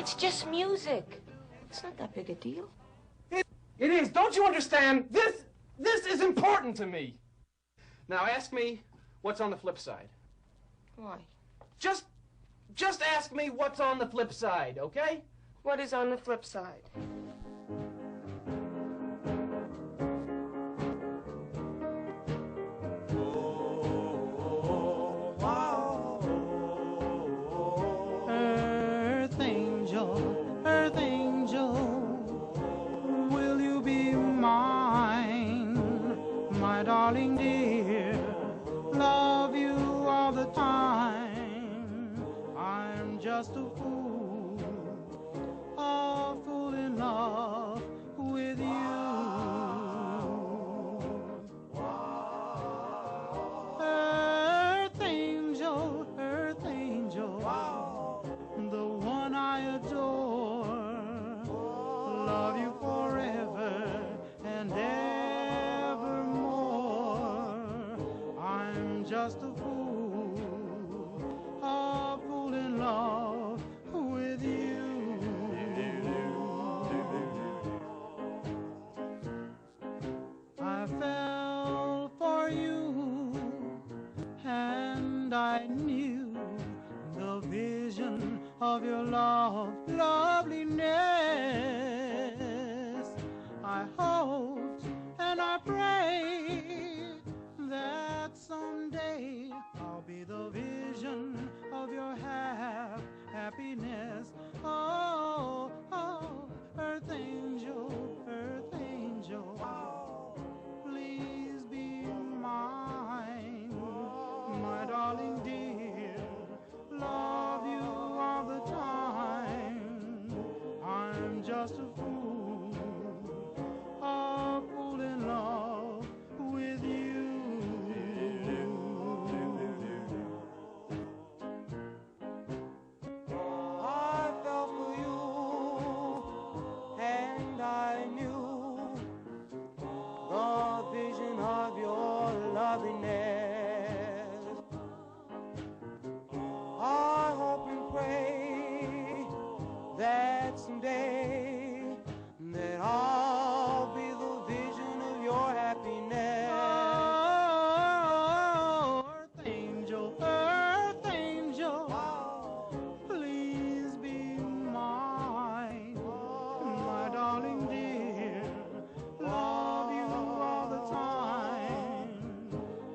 It's just music. It's not that big a deal. It is. Don't you understand? This is important to me. Now ask me what's on the flip side. Why? Just ask me what's on the flip side, okay? What is on the flip side? Earth angel, will you be mine, my darling dear? Love you all the time. I'm just a fool in love with you. Earth angel, the one I adore. Love you forever and evermore. I'm just a fool in love with you. I fell for you, and I knew the vision of your loveliness. I hoped and I prayed that someday I'll be the vision of your happiness. Oh, earth angel, please be mine, my darling dear. Love you all the time. I'm just a fool in love with you. I fell for you, and I knew the vision of your loveliness. I hope and pray that someday that I'll be the vision of your happiness. Oh, earth angel, please be mine, my darling dear. Love you all the time.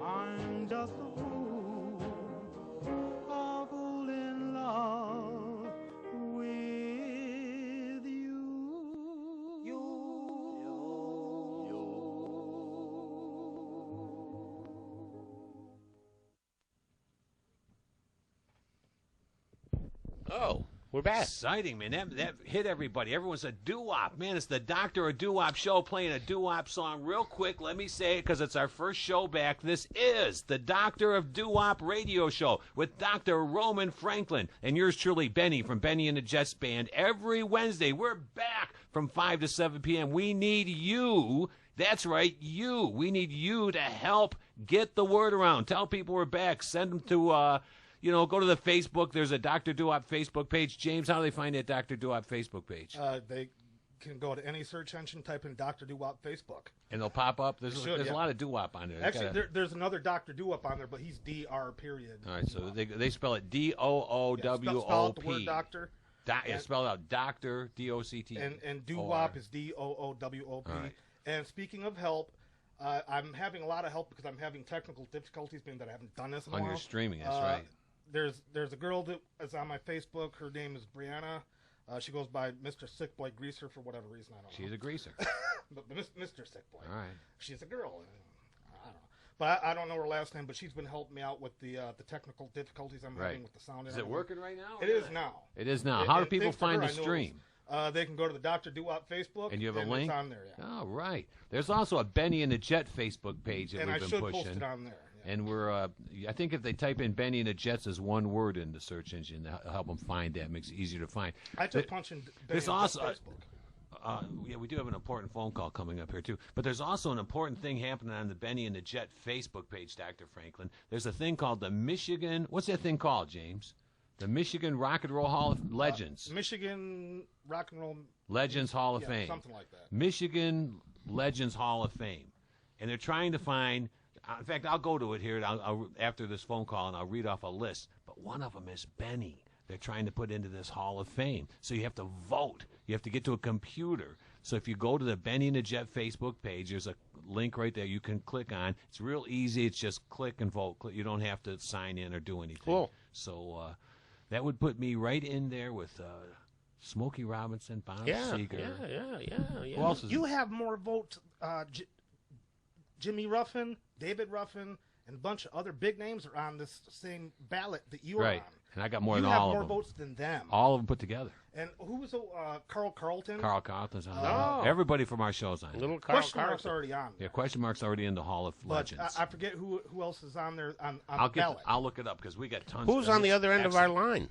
I'm just a fool in love with you. Oh, we're back. Exciting, man. That hit everybody. Everyone's a doo-wop. Man, it's the Doctor Doo-Wop Show playing a doo-wop song real quick. Let me say it because it's our first show back. This is the Doctor of Doo-Wop radio show with Dr. Roman Franklin and yours truly, Benny from Benny and the Jets Band. Every Wednesday, we're back from 5 to 7 p.m. We need you. That's right, you. We need you to help get the word around. Tell people we're back. Send them to... go to the Facebook. There's a Dr. Doo-Wop Facebook page. James, how do they find that Dr. Doo-Wop Facebook page? They can go to any search engine, type in Dr. Doo-Wop Facebook. And they'll pop up? There's a lot of doo-wop on there. Actually, there's another Dr. Doo-Wop on there, but he's DR period. All right, so they spell it D-O-O-W-O-P. Spell out the word doctor. Spell out Doctor, D-O-C-T. And Doo-Wop is D-O-O-W-O-P. Right. And speaking of help, I'm having a lot of help because I'm having technical difficulties, being that I haven't done this in a while. On your streaming, that's right. There's a girl that is on my Facebook. Her name is Brianna. She goes by Mr. Sick Boy Greaser for whatever reason. I don't know. She's a greaser. but Mr. Sick Boy. All right. She's a girl. I don't know. But I don't know her last name, but she's been helping me out with the technical difficulties I'm having with the sound. Is it working right now? It is now. It is now. How do people find the stream? They can go to the Dr. Doo-Wop Facebook. And you have a link? It's on there, yeah. Oh, right. There's also a Benny and the Jet Facebook page that we've been pushing. And I should post it on there. Yeah. And we're, I think if they type in Benny and the Jets as one word in the search engine, that'll help them find that. It makes it easier to find. I just punch in Benny and also, Facebook. Yeah, we do have an important phone call coming up here, too. But there's also an important thing happening on the Benny and the Jet Facebook page, Dr. Franklin. There's a thing called the Michigan, what's that thing called, James? The Michigan Rock and Roll Hall of Legends. Michigan Rock and Roll Legends Hall of Fame. Something like that. Michigan Legends Hall of Fame. And they're trying to find, in fact, I'll go to it here after this phone call, and I'll read off a list. But one of them is Benny. They're trying to put into this Hall of Fame. So you have to vote. You have to get to a computer. So if you go to the Benny and the Jet Facebook page, there's a link right there you can click on. It's real easy. It's just click and vote. You don't have to sign in or do anything. Cool. So that would put me right in there with Smokey Robinson, Bob Seger. Yeah. Who else is You have more votes, Jimmy Ruffin, David Ruffin, and a bunch of other big names are on this same ballot that you are right? on. And I got more You than have all of more them. votes than them. All of them put together. And who was Carl Carlton? Carl Carlton's on Oh. there. Everybody from our show's on there. Little Carl Question mark's Carlton. already on. Yeah, question mark's already in the Hall of But Legends. I forget who else is on there on the ballot. I'll look it up because we got tons. Who's of on the this. other end of our Excellent. line?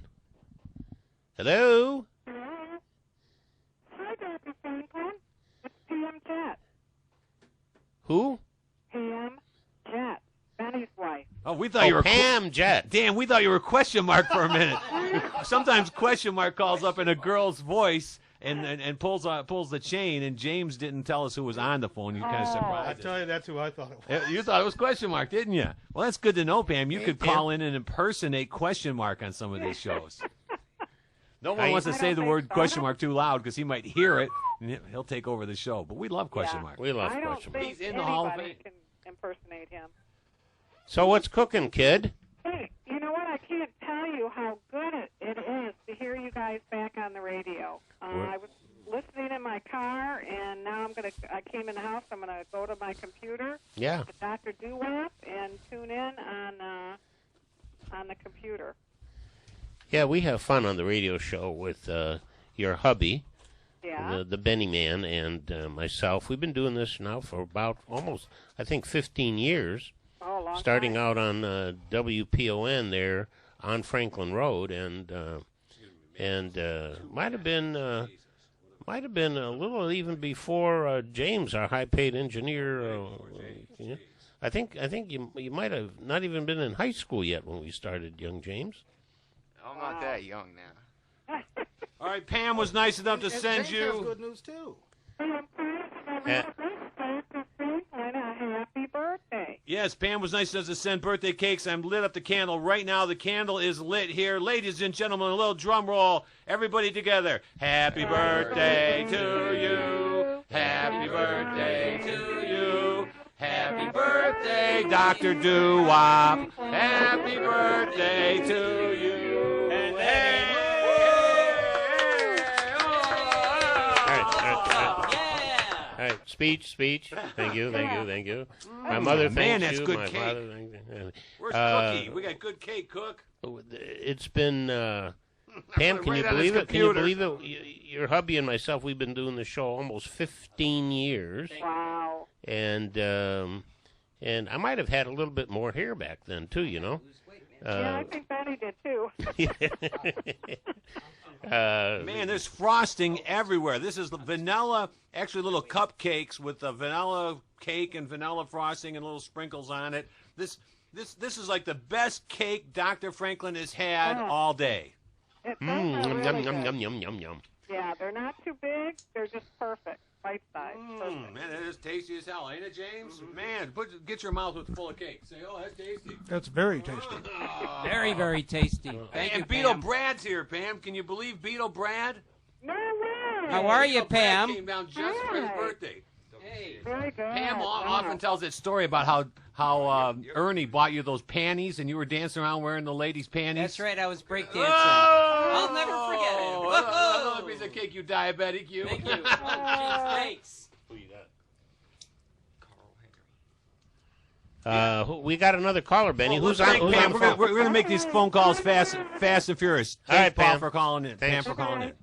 Hello? Hi, Dr. Franklin. It's P.M. Jet. Who? P.M. Jet. Benny's wife. Oh, we thought you were Pam Jet. Damn, we thought you were question mark for a minute. Sometimes question mark calls up in a girl's voice and pulls the chain, and James didn't tell us who was on the phone. You kind of I surprised us. tell you, that's who I thought it was. You thought it was question mark, didn't you? Well, that's good to know, Pam. You could Pam. call in and impersonate question mark on some of these shows. No one I- wants to I say don't the think word so. question mark too loud because he might hear it, and he'll take over the show. But we love question Yeah. mark. We love I don't question mark. think He's in the Hall of anybody Fame. can impersonate him. So what's cooking, kid? Hey, you know what? I can't tell you how good it is to hear you guys back on the radio. I was listening in my car, and now I came in the house. I'm gonna go to my computer, Yeah. to Doctor Doo-Wop, and tune in on the computer. Yeah, we have fun on the radio show with your hubby, Yeah. the Benny Man, and myself. We've been doing this now for about almost, I think, 15 years. Oh, a long Starting time. out on WPON there on Franklin Road, and might have been a little even before James, our high-paid engineer. Yeah. I think you might have not even been in high school yet when we started, young James. I'm not that young now. All right, Pam was nice enough to send James has you. good news too. Happy birthday. Yes, Pam was nice enough to send birthday cakes. I'm lit up the candle right now. The candle is lit here. Ladies and gentlemen, a little drum roll. Everybody together. Happy birthday to you. Happy birthday to you. Happy birthday, Dr. Doo-Wop. Happy birthday to you. And All right, speech. Thank you. My mother man, thanks that's you. good My cake. father thanks you. Where's Cookie? We got good cake, Cook. It's been Pam. Can you Right on his believe it? Can you computer. believe it? Your hubby and myself, we've been doing the show almost 15 years, Wow. and I might have had a little bit more hair back then too. You know. Yeah, I think Benny did too. Man, there's frosting everywhere. This is the vanilla, actually little cupcakes with the vanilla cake and vanilla frosting and little sprinkles on it. This is like the best cake Dr. Franklin has had all day. Those are really Yum good. yum yum yum yum yum. Yeah, they're not too big. They're just perfect. Bite size. Perfect. Man, that is tasty as hell, ain't it, James? Man, get your mouth full of cake. Say, oh, that's tasty. That's very tasty. Very, very tasty. Thank you, And Beatle Pam. Brad's here, Pam. Can you believe Beatle Brad? No way. How are you, Beatle Brad Pam? came down just for his Hi. birthday. Very good. Pam Wow. often tells that story about how Ernie bought you those panties and you were dancing around wearing the ladies' panties. That's right, I was breakdancing. Oh! I'll never forget it. Another Whoa! piece of cake, you diabetic, you. Thank you. Jeez, thanks. We got another caller, Benny. Well, Who's let's on? thank Who's Pam. on the We're phone? going to make these phone calls fast and furious. All right, Thanks, Paul, Pam. for calling in. Thanks. Pam for calling in.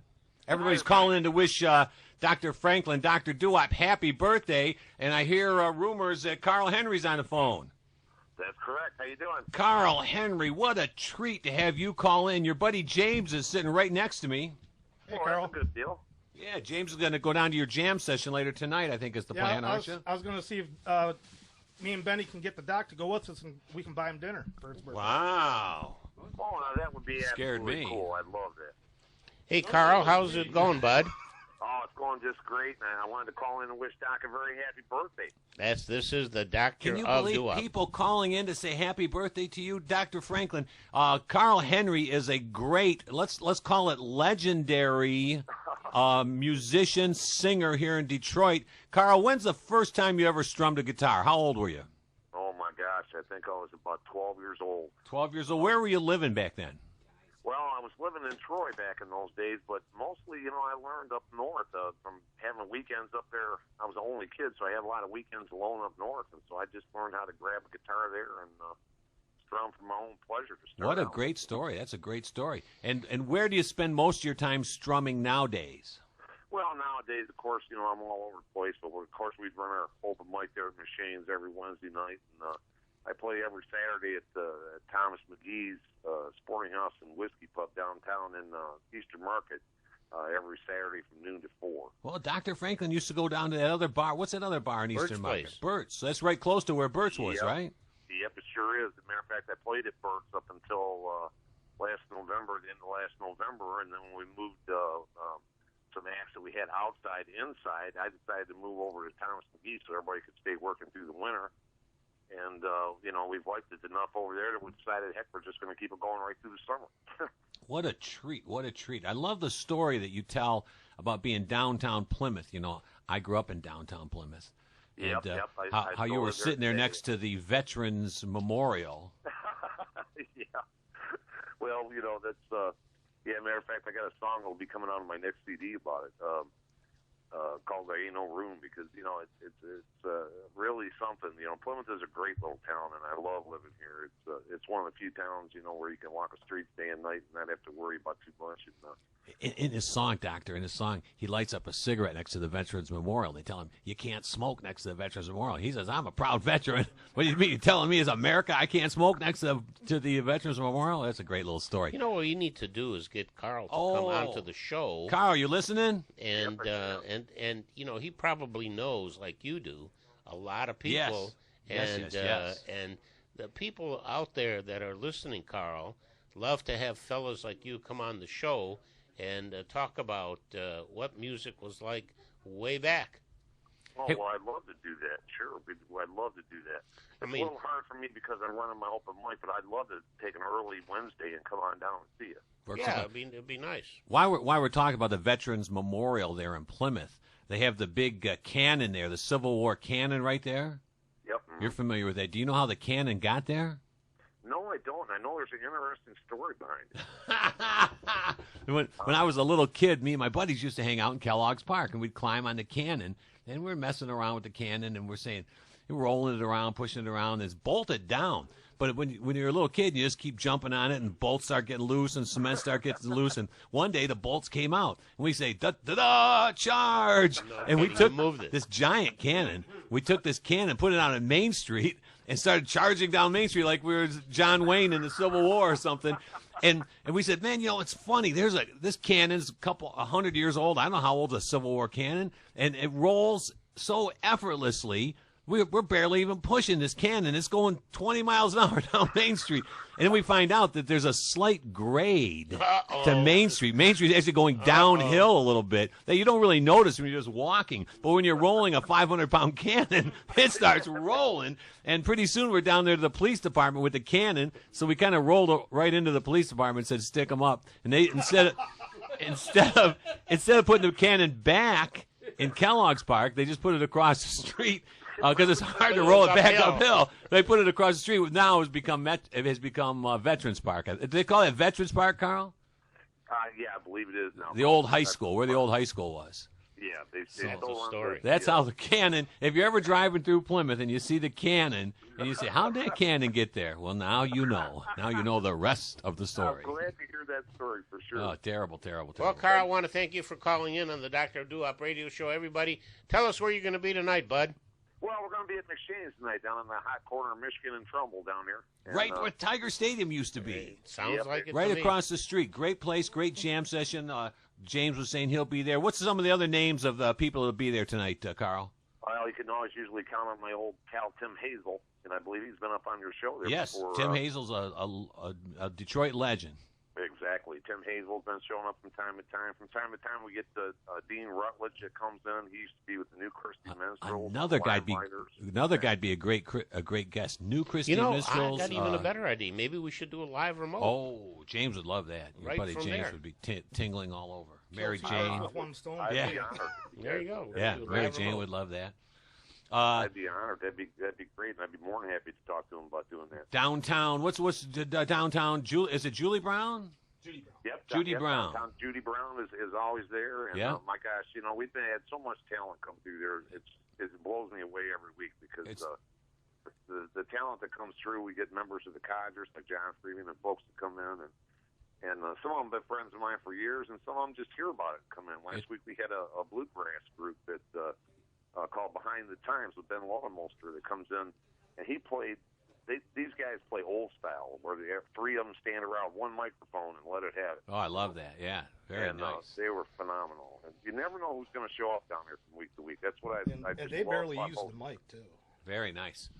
Everybody's calling in to wish Dr. Franklin, Dr. Doo-Wop, happy birthday. And I hear rumors that Carl Henry's on the phone. That's correct. How you doing? Carl Henry, what a treat to have you call in. Your buddy James is sitting right next to me. Hey, Oh, Carl. that's a good deal. Yeah, James is going to go down to your jam session later tonight, I think is the plan, I aren't was, you? I was going to see if me and Benny can get the doc to go with us and we can buy him dinner for his birthday. Wow. Oh, now that would be Scared absolutely me. cool. I'd love that. Hey, Carl, how's it going, bud? Oh, it's going just great, man. I wanted to call in and wish Doc a very happy birthday. This is the Doctor Can you of believe Doo-Wop. people calling in to say happy birthday to you, Dr. Franklin? Carl Henry is a great, let's call it legendary musician, singer here in Detroit. Carl, when's the first time you ever strummed a guitar? How old were you? Oh, my gosh. I think I was about 12 years old. 12 years old. Where were you living back then? Well, I was living in Troy back in those days, but mostly, I learned up north from having weekends up there. I was the only kid, so I had a lot of weekends alone up north, and so I just learned how to grab a guitar there and strum for my own pleasure. What a great story. That's a great story. And where do you spend most of your time strumming nowadays? Well, nowadays, of course, I'm all over the place, but of course we'd run our open mic there at Machines every Wednesday night, and I play every Saturday at Thomas McGee's Sporting House and Whiskey Pub downtown in Eastern Market every Saturday from noon to 4. Well, Dr. Franklin used to go down to that other bar. What's that other bar in Bert's Eastern Market? place. Bert's. So that's right close to where Bert's was, Yep. right? Yep, it sure is. As a matter of fact, I played at Bert's up until last November, the end of last November, and then when we moved some acts that we had outside, inside, I decided to move over to Thomas McGee so everybody could stay working through the winter. And, we've liked it enough over there that we decided, heck, we're just going to keep it going right through the summer. What a treat. What a treat. I love the story that you tell about being downtown Plymouth. I grew up in downtown Plymouth. Yep, And yep. how you still were live there sitting there today. next to the Veterans Memorial. Yeah. Well, that's, matter of fact, I got a song that will be coming out on my next CD about it. Called "There Ain't No Room," because it's really something. Plymouth is a great little town, and I love living here. It's one of the few towns where you can walk the streets day and night and not have to worry about too much. In his song, Doctor, he lights up a cigarette next to the Veterans Memorial. They tell him, you can't smoke next to the Veterans Memorial. He says, I'm a proud veteran. What do you mean? You're telling me as America I can't smoke next to the Veterans Memorial? That's a great little story. What you need to do is get Carl to come onto the show. Carl, you listening? And he probably knows, like you do, a lot of people. Yes. Yes. And the people out there that are listening, Carl, love to have fellas like you come on the show and talk about what music was like way back. Oh, well, I'd love to do that. Sure, I'd love to do that. It's a little hard for me because I'm running my open mic, but I'd love to take an early Wednesday and come on down and see you. It'd be nice. While we're talking about the Veterans Memorial there in Plymouth, they have the big cannon there, the Civil War cannon right there. Yep. You're familiar with that. Do you know how the cannon got there? No, I don't. I know there's an interesting story behind it. When I was a little kid, me and my buddies used to hang out in Kellogg's Park, and we'd climb on the cannon, and we're messing around with the cannon, and we're rolling it around, pushing it around, and it's bolted down. But when you're a little kid, you just keep jumping on it, and bolts start getting loose, and cement start getting loose. And one day the bolts came out, and we say, "Da-da-da, charge!" And we took this giant cannon. We took this cannon, put it on a Main Street, and started charging down Main Street like we were John Wayne in the Civil War or something. And we said, man, it's funny. This cannon's 100 years old. I don't know how old a Civil War cannon, and it rolls so effortlessly. We're barely even pushing this cannon. It's going 20 miles an hour down Main Street. And then we find out that there's a slight grade to Main Street. Main Street is actually going downhill a little bit that you don't really notice when you're just walking. But when you're rolling a 500-pound cannon, it starts rolling. And pretty soon we're down there to the police department with the cannon. So we kind of rolled right into the police department and said, stick them up. And they instead of putting the cannon back in Kellogg's Park, they just put it across the street. Because it's hard to roll it back uphill. They put it across the street. Now it has become Veterans Park. Did they call it Veterans Park, Carl? Yeah, I believe it is now. The old high school, where the old high school was. Yeah, they stole the story. That's how the cannon, if you're ever driving through Plymouth and you see the cannon, and you say, how did that cannon get there? Well, now you know. Now you know the rest of the story. I'm glad to hear that story for sure. Oh, terrible. Well, Carl, I want to thank you for calling in on the Doctor Doo-Wop Radio Show. Everybody, tell us where you're going to be tonight, bud. Well, we're going to be at McShane's tonight down in the hot corner of Michigan and Trumbull down there. And, right where Tiger Stadium used to be. Sounds like it right to me. Across the street. Great place, great jam session. James was saying he'll be there. What's some of the other names of the people that'll be there tonight, Carl? Well, you can always usually count on my old pal Tim Hazel. and I believe he's been up on your show there Yes, before. Tim Hazel's a Detroit legend. Exactly. Tim Hazel's been showing up from time to time. From time to time, we get Dean Rutledge that comes in. He used to be with the New Christy Minstrels. Another guy'd be a great guest. New Christy Minstrels. I got even a better idea. Maybe we should do a live remote. Oh, James would love that. Your Right buddy from James there. would be tingling all over. Mary Kills Jane. with one stone. I'd be honored. There you go. Yeah, We'll do a Mary live Jane remote. would love that. I'd be honored. That'd be great, and I'd be more than happy to talk to him about doing that. Downtown. What's downtown? Is it Julie Brown? Judy Brown. Yep, Judy yep, Brown. downtown Judy Brown is always there, and Yeah. my gosh, we've had so much talent come through there. It blows me away every week because the talent that comes through. We get members of the Codgers like John Freeman and folks that come in, and some of them have been friends of mine for years, and some of them just hear about it and come in. Last week we had a bluegrass group that called Behind the Times with Ben Lowenmolster that comes in, and he played. These guys play old style, where they have three of them stand around one microphone and let it have it. Oh, I love that. Yeah, very and, nice. They were phenomenal. And you never know who's going to show up down there from week to week. That's what I And just they love barely about use both. the mic, too. Very nice.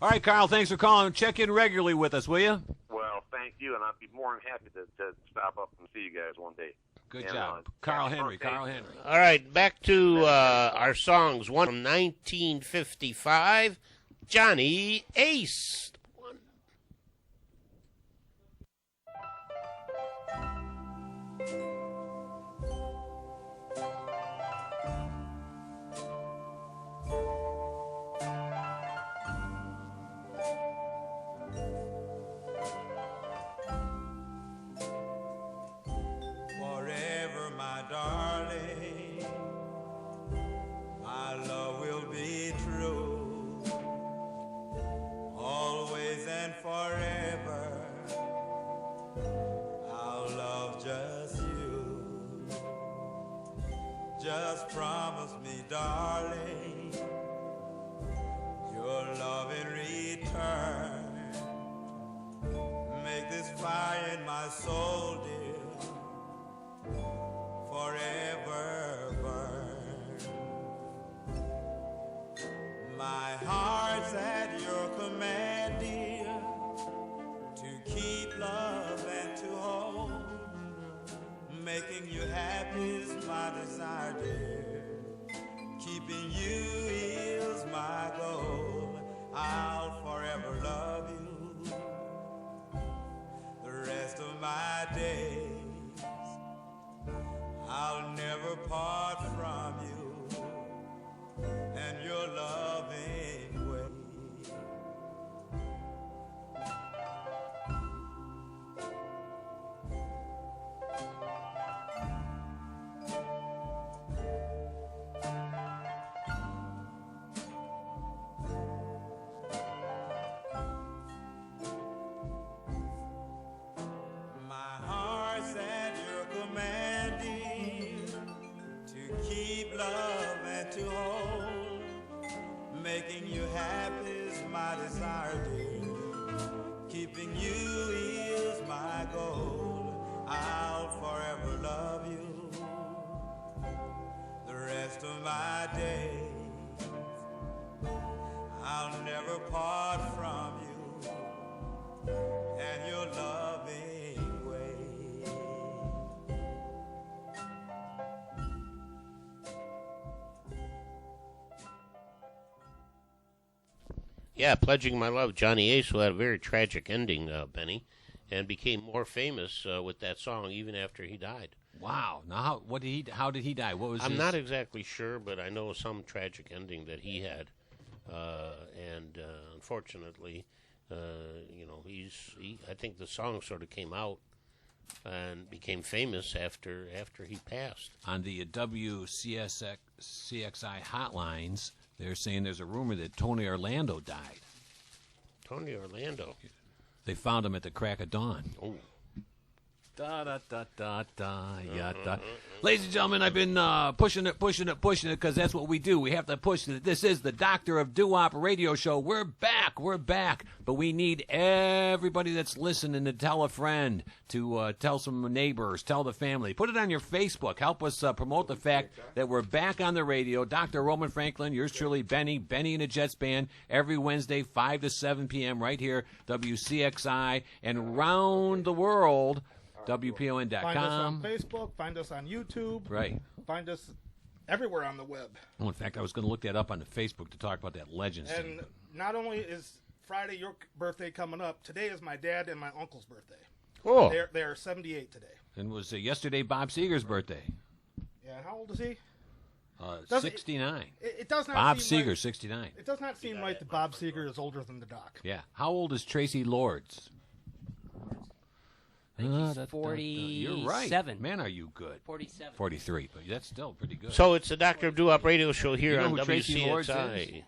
All right, Carl, thanks for calling. Check in regularly with us, will you? Well, thank you, and I'd be more than happy to stop up and see you guys one day. Good And, job. Carl Henry. All right, back to our songs. One from 1955, Johnny Ace. Forever, my darling, my love will be true, always and forever. I'll love just you. Just promise me, darling, your love in return. Make this fire in my soul, dear, forever burn. My heart's at your command, dear, to keep love and to hold. Making you happy is my desire, dear. Keeping you is my goal. I'll forever love you the rest of my days. I'll never part from you and your loving way. My heart's at your command, dear, to keep love and to hold. Making you happy is my desire, dear. Keeping you is my goal. I'll forever love you the rest of my days. I'll never part from you and your loving way. Yeah, Pledging My Love, Johnny Ace, who had a very tragic ending, Benny, and became more famous with that song even after he died. Wow. Now, how did he die? What was I'm his... not exactly sure, but I know some tragic ending that he had. And unfortunately, I think the song sort of came out and became famous after he passed. On the WCSI hotlines, they're saying there's a rumor that Tony Orlando died. Tony Orlando. They found him at the crack of dawn. Oh. Da da da da da ya da. Ladies and gentlemen, I've been pushing it, because that's what we do. We have to push it. This is the Doctor of Doo-Wop radio show. We're back. But we need everybody that's listening to tell a friend, to tell some neighbors, tell the family. Put it on your Facebook. Help us promote the fact that we're back on the radio. Dr. Roman Franklin, yours truly, Benny and the Jets Band, every Wednesday, 5 to 7 p.m. right here, WCXI, and round the world, WPON.com. Find us on Facebook. Find us on YouTube. Right. Find us everywhere on the web. Oh, in fact, I was going to look that up on the Facebook to talk about that Legends And thing. not only is Friday your birthday coming up, today is my dad and my uncle's birthday. Oh. They are 78 today. And was yesterday Bob Seger's birthday? Yeah, how old is he? 69. It does not Bob seem Seger, right, 69. It does not seem right that Bob Seger is older than the Doc. Yeah. How old is Tracy Lords? He's 47. You're right. Man, are you good? 47. 43, but that's still pretty good. So it's the Doctor of Doo-Wop radio show here You know on who Tracy Lords WCXI.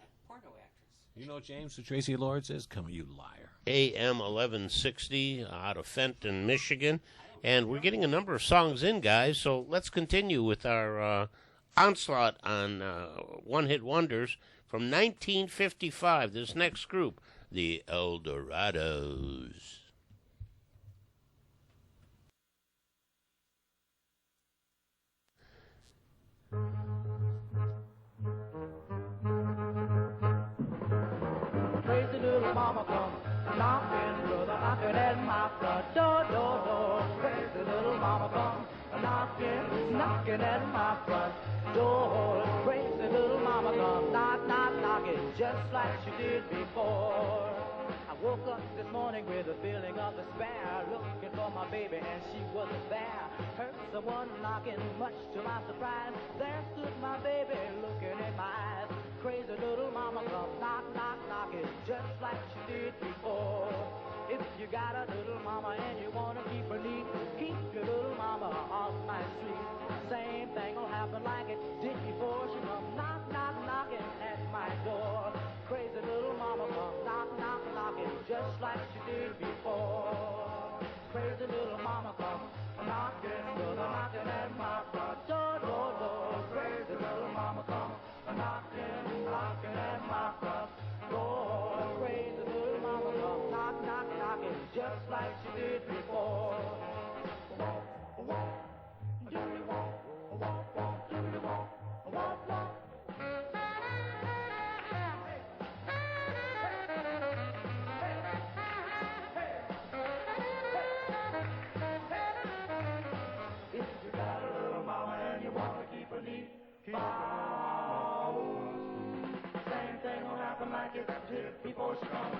You know, James, who Tracy Lords is? Come on, you liar. AM 1160 out of Fenton, Michigan. And we're getting a number of songs in, guys, so let's continue with our onslaught on one-hit wonders from 1955. This next group, the Eldorados. Crazy little mama come knocking, brother, knocking at my front door. Crazy little mama come knocking at my front door. Crazy little mama come knocking, just like she did before. I woke up this morning with a feeling of despair, looking for my baby and she wasn't there. Heard someone knocking, much to my surprise. There stood my baby looking in my eyes. Crazy little mama come knocking, just like she did before. If you got a little mama and you wanna keep her neat, keep your little mama off my street. Same thing will happen like it did before. She come knocking at my door. Crazy little mama come knocking, just like she did before. Crazy little mama come knocking, brother, knocking at my front door. Crazy little mama come knocking at my front door. Crazy little mama come knocking, just like she did before. If you got a little mama and you wanna keep her neat, keep same thing will happen like it did before she comes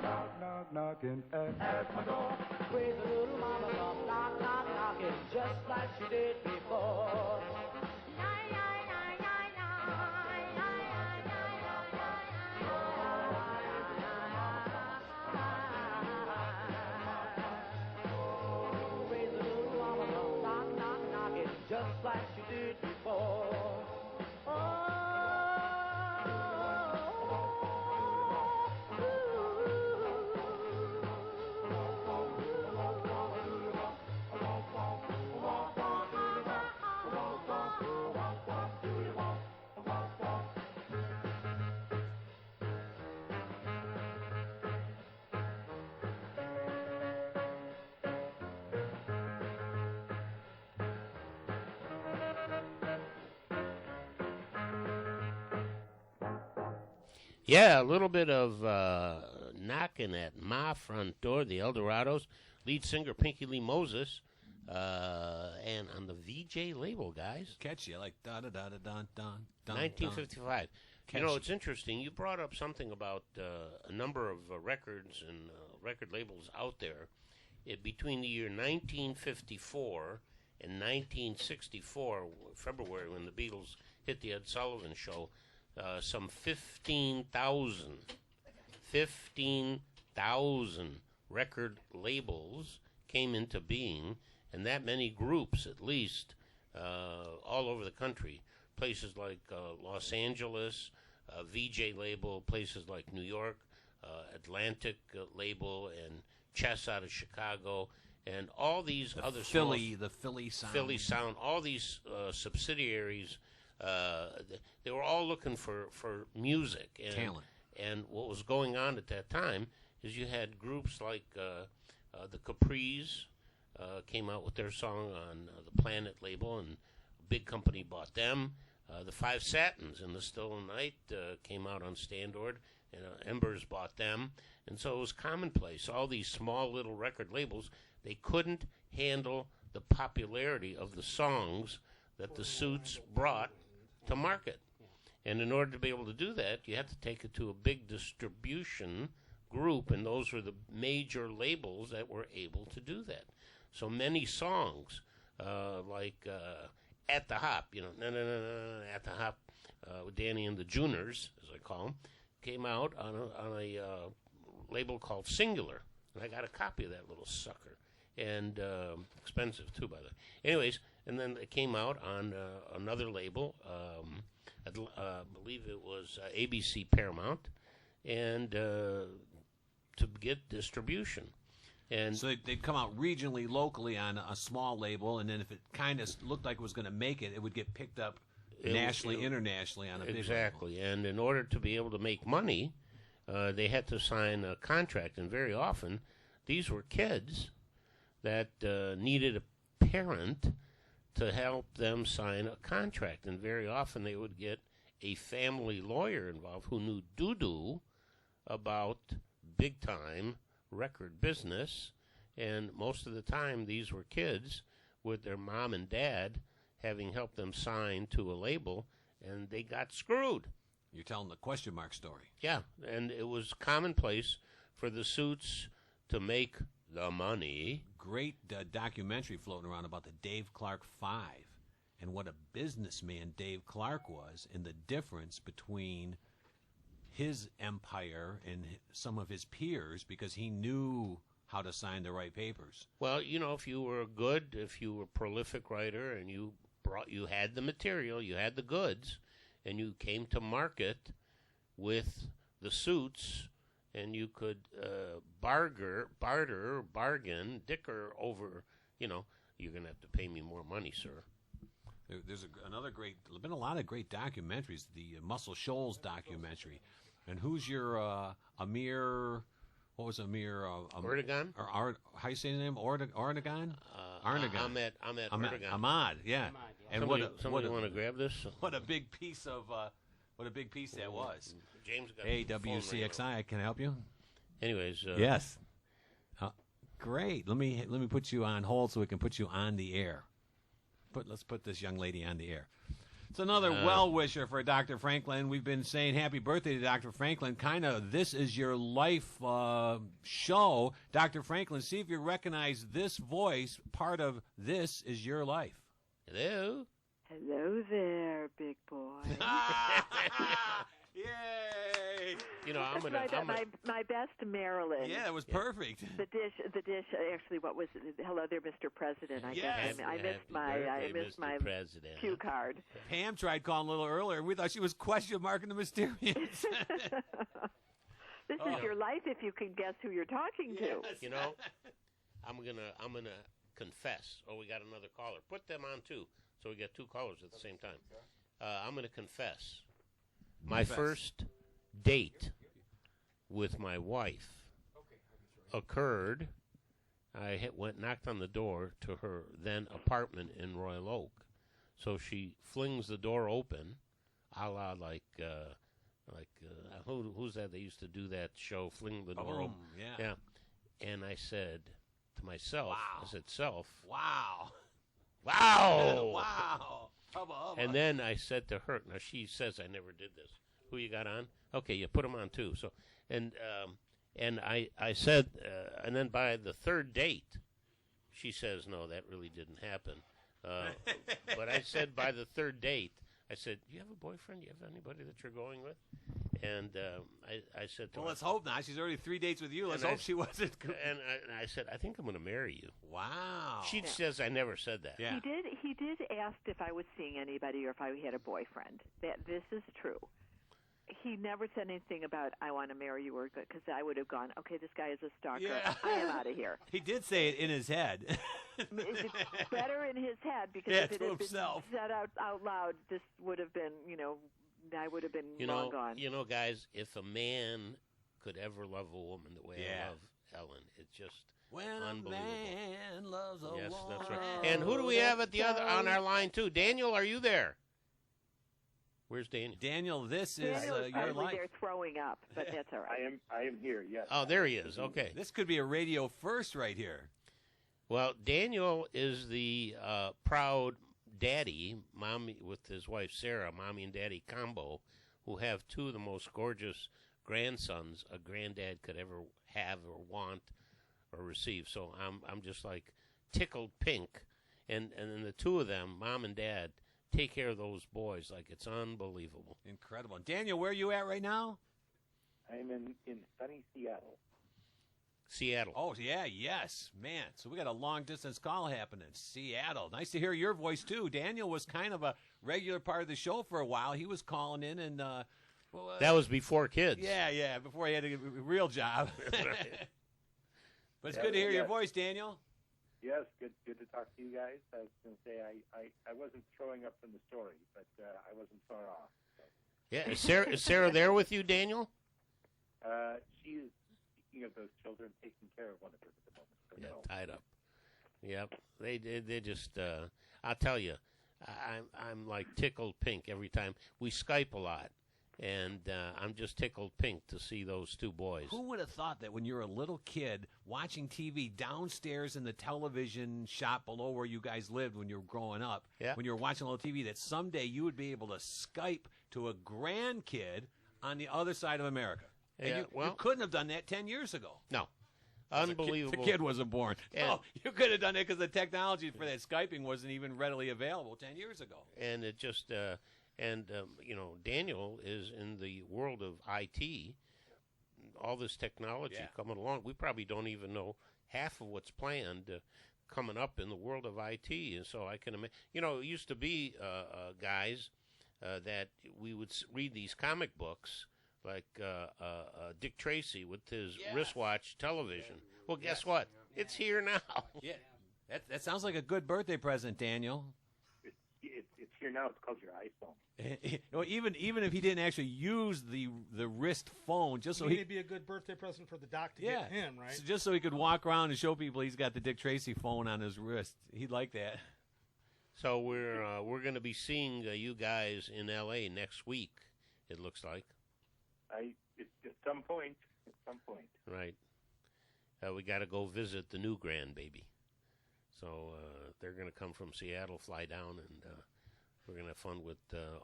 knocking at my door. Crazy little mama come knocking, just like she did before. Crazy little mama come knocking, just like she did before. Yeah, a little bit of knocking at my front door, the Eldorados, lead singer Pinky Lee Moses, and on the VJ label, guys. Catchy, I like da-da-da-da-dun, 1955. Catchy. You know, it's interesting. You brought up something about a number of records and record labels out there. Between the year 1954 and 1964, February, when the Beatles hit the Ed Sullivan Show, some 15,000 record labels came into being, and that many groups, at least, all over the country. Places like Los Angeles, VJ label, places like New York, Atlantic label, and Chess out of Chicago, and all these other the Philly sound, all these subsidiaries, they were all looking for music and talent. And what was going on at that time is you had groups like the Capris came out with their song on the Planet label, and a big company bought them. The Five Satins and the Still Night came out on Standard, and Embers bought them. And so it was commonplace. All these small little record labels, they couldn't handle the popularity of the songs that the Suits brought to market. And in order to be able to do that, you had to take it to a big distribution group, and those were the major labels that were able to do that. So many songs, like At the Hop, At the Hop, with Danny and the Juners, as I call them, came out on a label called Singular. And I got a copy of that little sucker. And expensive, too, by the way. Anyways, and then it came out on another label, I believe it was ABC Paramount, and to get distribution. And so they'd come out regionally, locally on a small label, and then if it kind of looked like it was going to make it, it would get picked up nationally, internationally on a big label. Exactly. And in order to be able to make money, they had to sign a contract, and very often these were kids that needed a parent to help them sign a contract, and very often they would get a family lawyer involved who knew doo-doo about big-time record business, and most of the time these were kids with their mom and dad having helped them sign to a label, and they got screwed. You're telling the question mark story. Yeah, and it was commonplace for the Suits to make the money. Great documentary floating around about the Dave Clark Five and what a businessman Dave Clark was, and the difference between his empire and some of his peers, because he knew how to sign the right papers. Well, if you were if you were a prolific writer and you had the material, you had the goods, and you came to market with the Suits, and you could barter, bargain, dicker over, you're going to have to pay me more money, sir. There's been a lot of great documentaries. The Muscle Shoals documentary. And who's your Amir? What was Amir? Erdogan? Or how you say his name? Erdogan? Ahmed Erdogan. Ahmad, yeah. And somebody want to grab this? What a big piece of that was. James got WCXI. Can I help you? Anyways, yes. Great. Let me put you on hold so we can put you on the air. Let's put this young lady on the air. It's another well-wisher for Dr. Franklin. We've been saying happy birthday to Dr. Franklin. Kind of This Is Your Life show. Dr. Franklin, see if you recognize this voice, part of This Is Your Life. Hello. Hello there, big boy. Yay! My best Marilyn. Yeah, it was perfect. The dish. Actually, what was it? Hello there, Mr. President. I missed my President. cue card. Pam tried calling a little earlier. We thought she was question marking the Mysterians. This is your life if you can guess who you're talking to. I'm gonna confess. Oh, we got another caller. Put them on too. So we got two callers at the same time. I'm gonna confess. My first date with my wife occurred. I knocked on the door to her then apartment in Royal Oak. So she flings the door open, a la who's that? They used to do that show, Fling the Door Open. Yeah. And I said to myself, wow. I said, self. Wow. Wow. Wow. Hubba. And then I said to her, now she says I never did this. Who you got on? Okay, you put them on too. So, and I said, and then by the third date, she says, no, that really didn't happen. But I said by the third date, I said, do you have a boyfriend? Do you have anybody that you're going with? And I said to her, let's hope not. She's already 3 dates with you. Let's hope she wasn't. And I said, I think I'm going to marry you. Wow. She says I never said that. Yeah. He did ask if I was seeing anybody or if I had a boyfriend. This is true. he never said anything about "I want to marry you" or because I would have gone, "Okay, this guy is a stalker. Yeah. I am out of here." He did say it in his head. It's better in his head because Yeah, if it to had himself. been said out loud, this would have been, I would have been long gone. Guys, if a man could ever love a woman the way I love Helen, it's just when unbelievable. A man loves a yes, woman. that's right. And who do we have at the other on our line too? Daniel, are you there? Where's Daniel? Daniel, this is Daniel is your probably life. there throwing up, but that's all right. I am here. Yes. Oh, there he is. Okay. This could be a radio first right here. Well, Daniel is the proud daddy, mommy with his wife Sarah, mommy and daddy combo, who have two of the most gorgeous grandsons a granddad could ever have or want or receive. So I'm just like tickled pink, and then the two of them, mom and dad, take care of those boys like it's unbelievable. Incredible. Daniel, where are you at right now? I'm in sunny Seattle. Seattle. Oh, yeah, yes. Man, so we got a long-distance call happening. Seattle. Nice to hear your voice, too. Daniel was kind of a regular part of the show for a while. He was calling in and... that was before kids. Yeah, before he had a real job. But it's good to hear your voice, Daniel. Yes, good to talk to you guys. I was going to say I wasn't throwing up from the story, but I wasn't far off. So. Yeah, is Sarah there with you, Daniel? She is, speaking of those children, taking care of one of them at the moment. So no. Tied up. Yep, they just. I'll tell you, I'm like tickled pink every time we Skype a lot. And I'm just tickled pink to see those two boys. Who would have thought that when you're a little kid watching TV downstairs in the television shop below where you guys lived when you were growing up, when you were watching a little TV, that someday you would be able to Skype to a grandkid on the other side of America? And you couldn't have done that 10 years ago. No. Unbelievable. The kid wasn't born. Oh, you could have done it because the technology for that Skyping wasn't even readily available 10 years ago. And it just... Daniel is in the world of IT, all this technology coming along. We probably don't even know half of what's planned coming up in the world of IT. And so I can imagine, it used to be guys that we would read these comic books like Dick Tracy with his wristwatch television. Well, guess what? It's here now. Yeah, that sounds like a good birthday present, Daniel. It's here now. It's called your iPhone. Even if he didn't actually use the wrist phone, just so it'd be a good birthday present for the doc to get him, right? So just so he could walk around and show people he's got the Dick Tracy phone on his wrist. He'd like that. So we're going to be seeing you guys in L.A. next week. It looks like. At some point. Right. We got to go visit the new grandbaby. So they're going to come from Seattle, fly down, and we're going to have fun with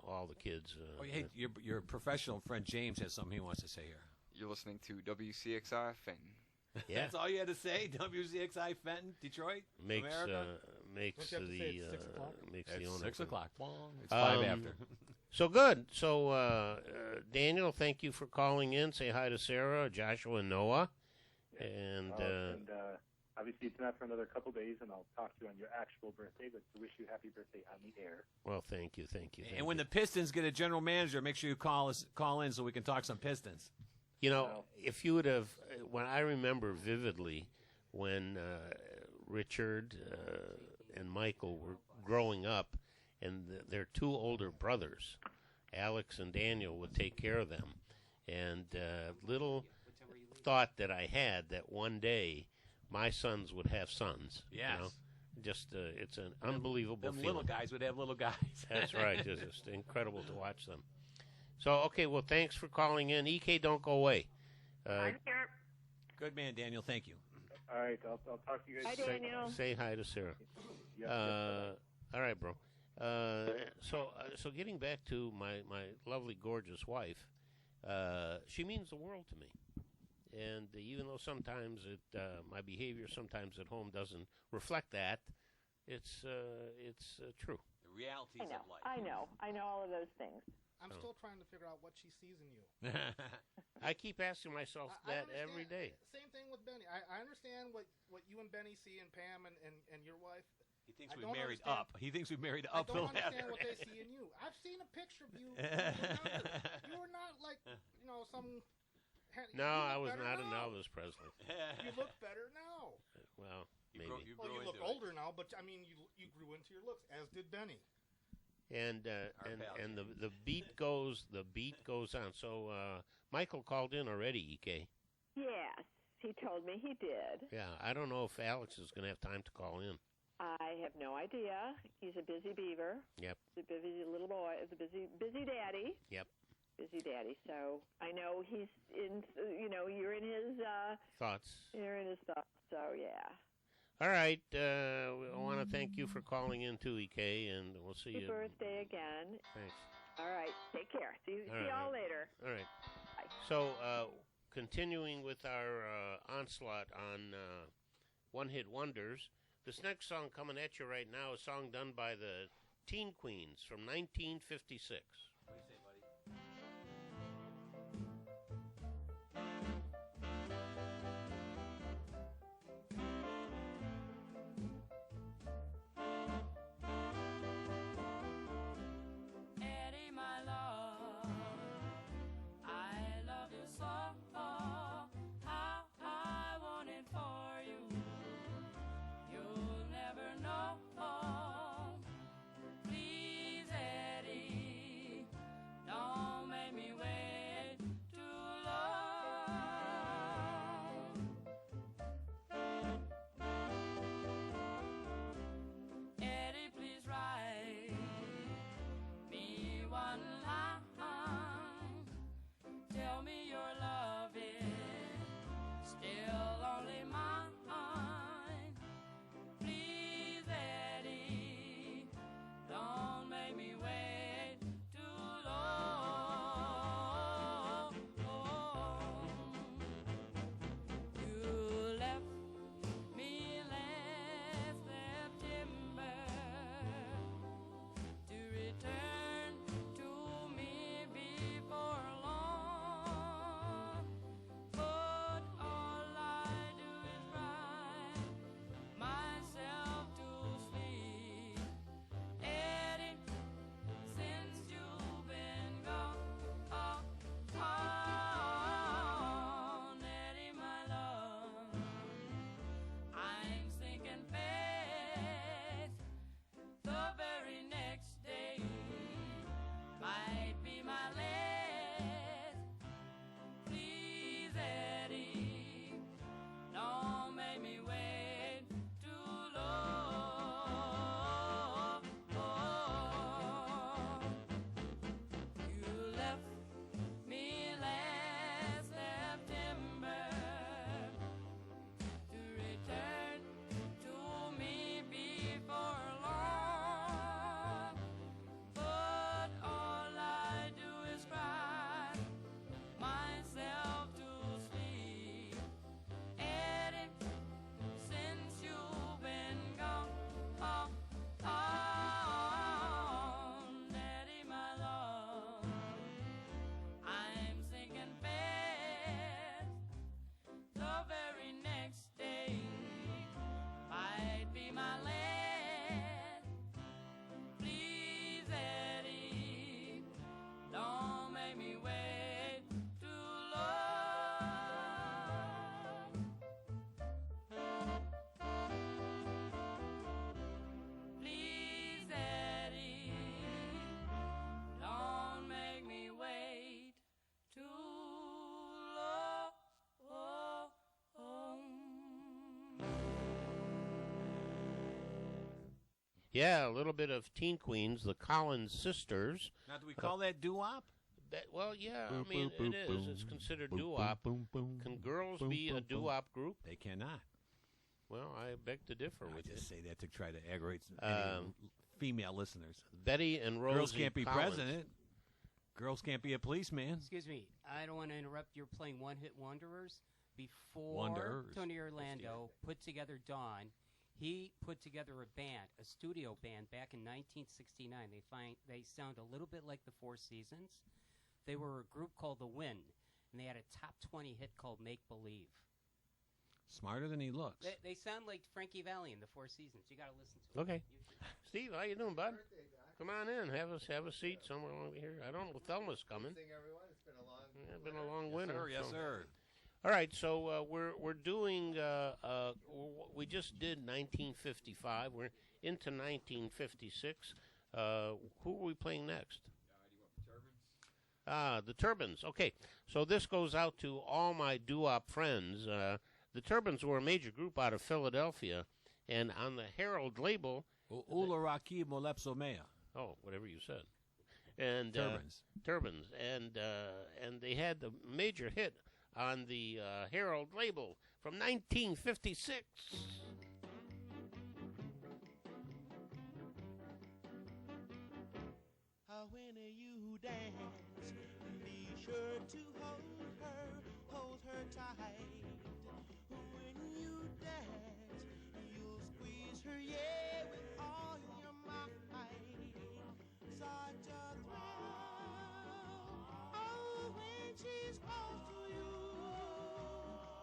all the kids. Hey, your professional friend James has something he wants to say here. You're listening to WCXI Fenton. Yeah. That's all you had to say? WCXI Fenton, Detroit, America? Makes the owner. 6 o'clock. It's 5 after. So good. So, Daniel, thank you for calling in. Say hi to Sarah, Joshua, and Noah. And obviously, it's not for another couple days, and I'll talk to you on your actual birthday, but to wish you happy birthday on the air. Well, thank you. And when the Pistons get a general manager, make sure you call in so we can talk some Pistons. If you would have, when I remember vividly when Richard and Michael were growing up, and their two older brothers, Alex and Daniel, would take care of them, and little thought that I had that one day my sons would have sons. Yes. Just it's an unbelievable feeling. Little guys would have little guys. That's right. It's just incredible to watch them. So, okay, well, thanks for calling in. EK, don't go away. I'm here. Good man, Daniel. Thank you. All right, I'll talk to you guys. Hi, Daniel. Say hi to Sarah. All right, bro. So getting back to my lovely, gorgeous wife, she means the world to me. And even though sometimes my behavior sometimes at home doesn't reflect that, it's true. The realities of life. I know all of those things. I'm still trying to figure out what she sees in you. I keep asking myself that every day. Same thing with Benny. I understand what you and Benny see in Pam and your wife. He thinks I we don't married understand- up. He thinks we married I up the don't ladder. understand what they see in you. I've seen a picture of you. You were not like, some... No, I was not an Elvis Presley. You look better now. Well, You maybe. grow- you Well, you grew look into it. older now, but I mean, you grew into your looks, as did Benny. And pal, the beat goes on. So Michael called in already, EK. Yes, he told me he did. Yeah, I don't know if Alex is going to have time to call in. I have no idea. He's a busy beaver. Yep. He's a busy little boy. He's a busy daddy. Yep. Busy daddy. So I know he's in. You're in his Thoughts. You're in his thoughts. So yeah. All right. I want to thank you for calling in too, EK, and we'll see Happy you. birthday again. Thanks. All right. Take care. See All right. y'all later. All right. Bye. So, continuing with our onslaught on one-hit wonders, this next song coming at you right now is a song done by the Teen Queens from 1956. What do you say, buddy? Eddie, my love, I love you so. How I want it for you, you'll never know. Please, Eddie, don't make me wait too long. Eddie, please write me one line. Tell me your love is still only mine. Please, Eddie, don't make me wait too long. You left me last September to return to me before long, but all I do is cry myself to sleep. Eddie, since you've been gone, Eddie, my love, I'm sinking fast. The very next day might be my last. Please, Eddie, don't make me wait too long. You left me last September to return to me before long, but all I do is cry myself to sleep. Eddie, since you've been gone, Eddie, my love, I'm sinking fast. The very next day might be my last. Please, Eddie, don't make me wait too long. Please, Eddie, don't make me wait too long. Yeah, a little bit of Teen Queens, the Collins sisters. Now, do we call that doo-wop? Well, yeah, I mean, it is. It's considered doo-wop. Can girls be a doo-wop group? They cannot. Well, I beg to differ I with you. just say that to try to aggravate any female listeners. Betty and Rosie Girls can't be Collins. president. Girls can't be a policeman. Excuse me, I don't want to interrupt. You're playing One Hit Wonderers. Before Wanderers. Tony Orlando put together Dawn, he put together a band, a studio band, back in 1969. They sound a little bit like the Four Seasons. They were a group called The Wind, and they had a top 20 hit called Make Believe. Smarter than he looks. They sound like Frankie Valli in the Four Seasons. You got to listen to Okay. Steve, how you doing, bud? Come on in. Have a seat somewhere over here. I don't know if Thelma's coming. It's been a long winter. Yes, sir. All right, so we're doing. We just did 1955. We're into 1956. Who are we playing next? The Turbans. Okay, so this goes out to all my doo-wop friends. The Turbans were a major group out of Philadelphia, and on the Herald label. Ularaki Molepsomea. Oh, whatever you said. And Turbans. And they had the major hit on the Herald label from 1956. When you dance, be sure to hold her tight. When you dance, you'll squeeze her, yeah, with all your might. Such a thrill, oh, when she's close to you.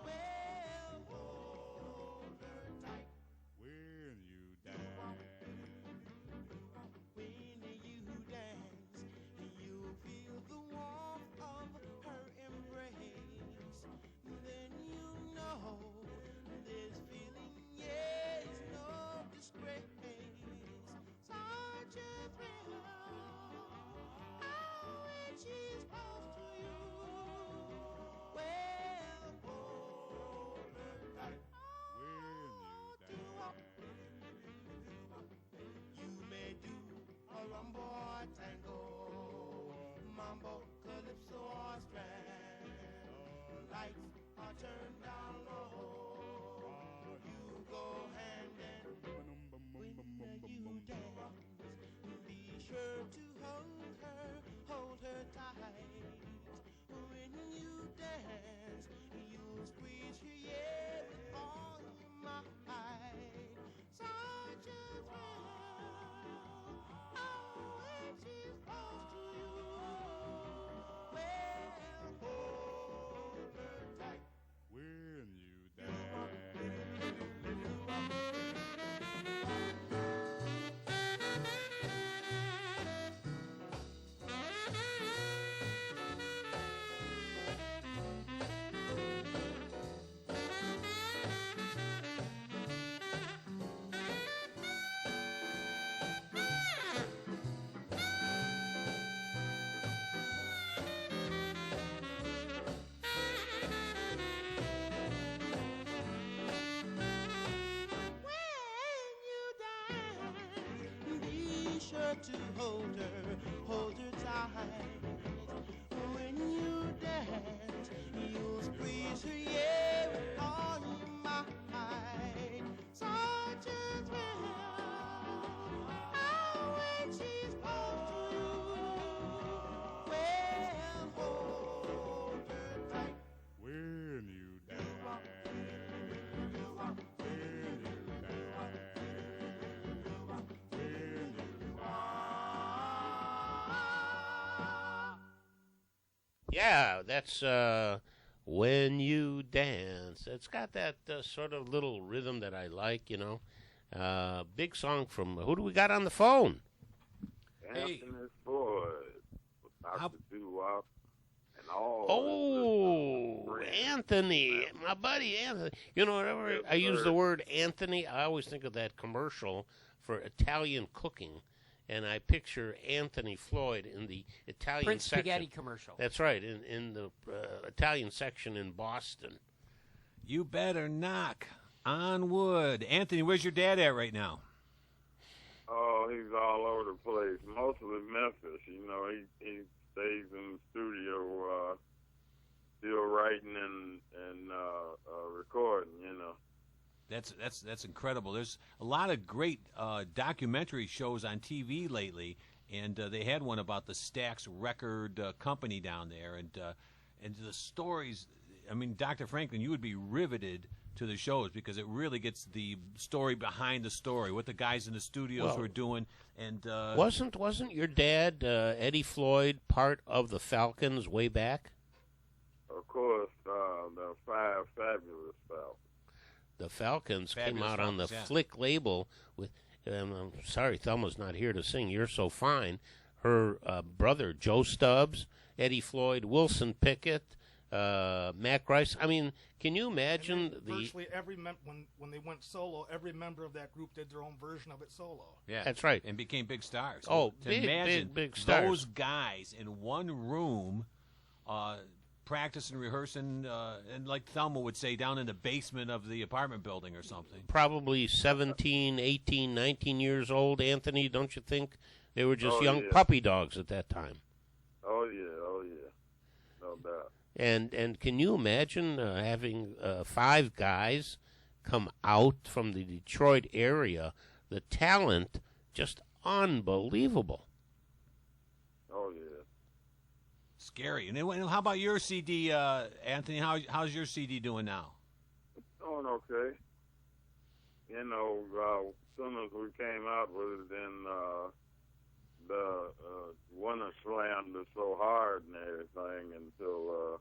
Well, hold her tight. When you dance. When you dance, you'll feel the warmth of her embrace. Then you know this feeling, yeah, is no disgrace. Such a thrill, oh, when she's close to you. Well, hold her tight. When you dance, you may do a rumba or tango, mambo, calypso or strand. Lights are turned down low. You go hand in when you dance. Be sure to hold her tight. When you dance, you'll squeeze her, yeah, with all your might. Such a thrill. Oh, when she's close to you. Well, hold her tight. When you to hold her tight. When you dance, you'll squeeze her, yeah, with all your might. Such a thrill, oh, when she's close to you. Well, hold her tight. When you dance. Yeah, that's When You Dance. It's got that sort of little rhythm that I like, you know. Big song from, who do we got on the phone? Anthony Ford, Doctor Doo-Wop, and all. Oh, Anthony, my buddy Anthony. You know, whenever I use the word Anthony, I always think of that commercial for Italian cooking. And I picture Anthony Floyd in the Italian Prince section. Spaghetti commercial. That's right, in the Italian section in Boston. You better knock on wood. Anthony, where's your dad at right now? Oh, he's all over the place. Mostly Memphis. You know, he stays in the studio, still writing and recording. You know. That's incredible. There's a lot of great documentary shows on TV lately, and they had one about the Stax record company down there, and the stories. I mean, Dr. Franklin, you would be riveted to the shows because it really gets the story behind the story, what the guys in the studios were doing, and wasn't your dad Eddie Floyd part of the Falcons way back? Of course, the Five Fabulous Falcons. the Falcons came Fabulous out on the Falcons, yeah. Flick label with. I'm sorry, Thelma's not here to sing. You're So Fine. Her brother Joe Stubbs, Eddie Floyd, Wilson Pickett, Mac Rice. I mean, can you imagine virtually every when they went solo, every member of that group did their own version of it solo. Yeah, that's right, and became big stars. Oh, to imagine big stars. Those guys in one room, practicing, rehearsing, and like Thelma would say, down in the basement of the apartment building or something. Probably 17, 18, 19 years old, Anthony, don't you think? They were just Oh, young yeah. puppy dogs at that time. Oh yeah, no doubt. And can you imagine having 5 guys come out from the Detroit area? The talent, just unbelievable. Oh yeah. Scary. And how about your CD, Anthony? How's your CD doing now? Doing okay. You know, as soon as we came out with it, then the winter slammed us so hard and everything until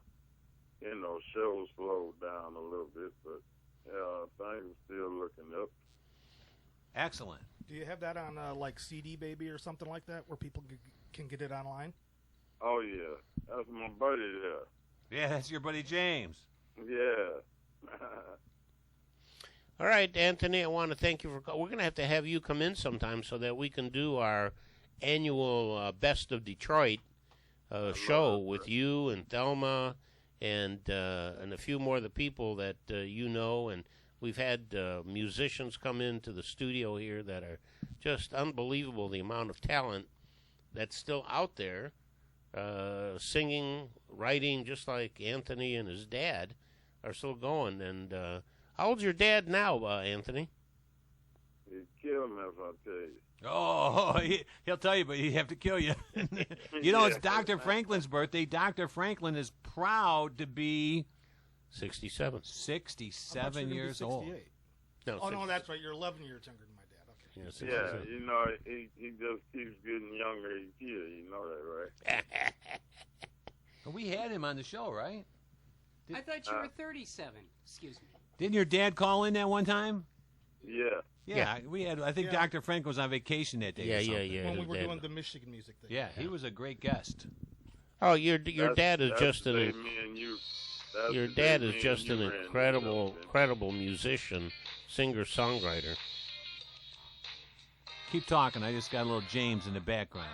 shows slowed down a little bit, but things are still looking up. Excellent. Do you have that on like CD Baby or something like that, where people can get it online? Oh yeah, that's my buddy there. Yeah, that's your buddy James. Yeah. All right, Anthony, I want to thank you for. We're going to have you come in sometime so that we can do our annual Best of Detroit show with you and Thelma and a few more of the people that you know. And we've had musicians come into the studio here that are just unbelievable, the amount of talent that's still out there, singing, writing, just like Anthony and his dad are still going. And how old's your dad now, Anthony? He'd kill me if I tell you. Oh, he'll tell you, but he'd have to kill you. You know, it's Dr. Franklin's birthday. Dr. Franklin is proud to be 67. 67 years old. No, oh, no, that's right. You're 11 years younger than my dad. Okay. Yeah, you know, he just keeps getting younger each year. You know that, right? We had him on the show, right? I thought you were 37. Excuse me. Didn't your dad call in that one time? Yeah. Yeah, we had. I think Dr. Frank was on vacation that day. Yeah. When we were doing the Michigan music thing. Yeah, he was a great guest. Oh, your dad is just an your dad is just an incredible musician, singer, songwriter. Keep talking. I just got a little James in the background.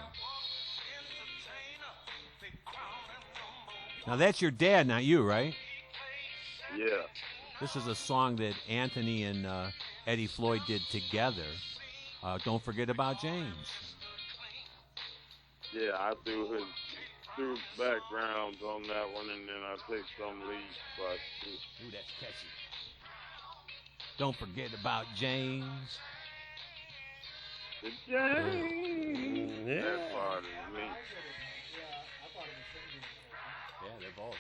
Now that's your dad, not you, right? Yeah. This is a song that Anthony and Eddie Floyd did together. Don't forget about James. Yeah, I do his 2 backgrounds on that one, and then I take some lead spots too. Ooh, that's catchy. Don't forget about James. The James. Yeah. That part is me. Yeah, they're both.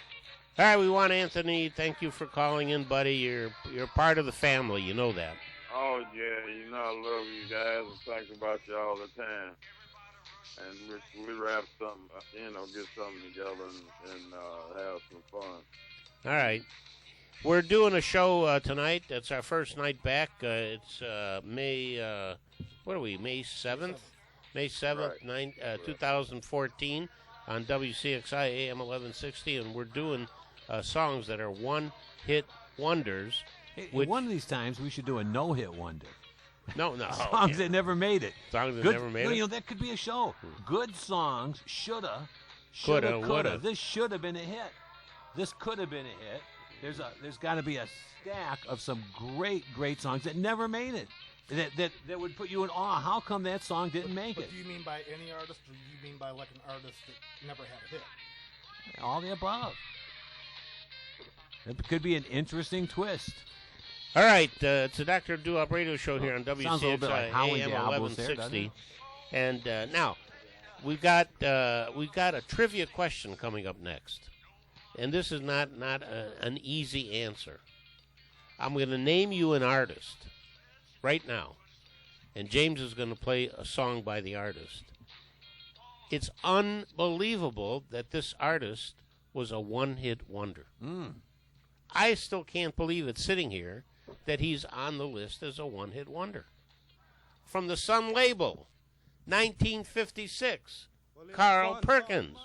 All right, we want Anthony. Thank you for calling in, buddy. You're part of the family. You know that. Oh yeah, you know I love you guys and think about you all the time. And we wrap something, get something together and have some fun. All right. We're doing a show tonight. It's our first night back. It's May, what are we, May 7th? May 7th, right. 2014 on WCXI AM 1160. And we're doing songs that are one-hit wonders. Hey, one of these times we should do a no-hit wonder. No. Songs that never made it. Songs that never made it? You know, that could be a show. Good songs, shoulda, coulda. coulda. This should have been a hit. This could have been a hit. There's got to be a stack of some great songs that never made it. That would put you in awe. How come that song didn't make it? Do you mean by any artist, or do you mean by like an artist that never had a hit? All the above. It could be an interesting twist. All right, it's the Doctor Doo-Wop Radio Show here on WCXI like AM 1160. And now we've got a trivia question coming up next, and this is not an easy answer. I'm going to name you an artist right now, and James is going to play a song by the artist. It's unbelievable that this artist was a one-hit wonder. I still can't believe it sitting here that he's on the list as a one-hit wonder. From the Sun label, 1956, Carl Perkins.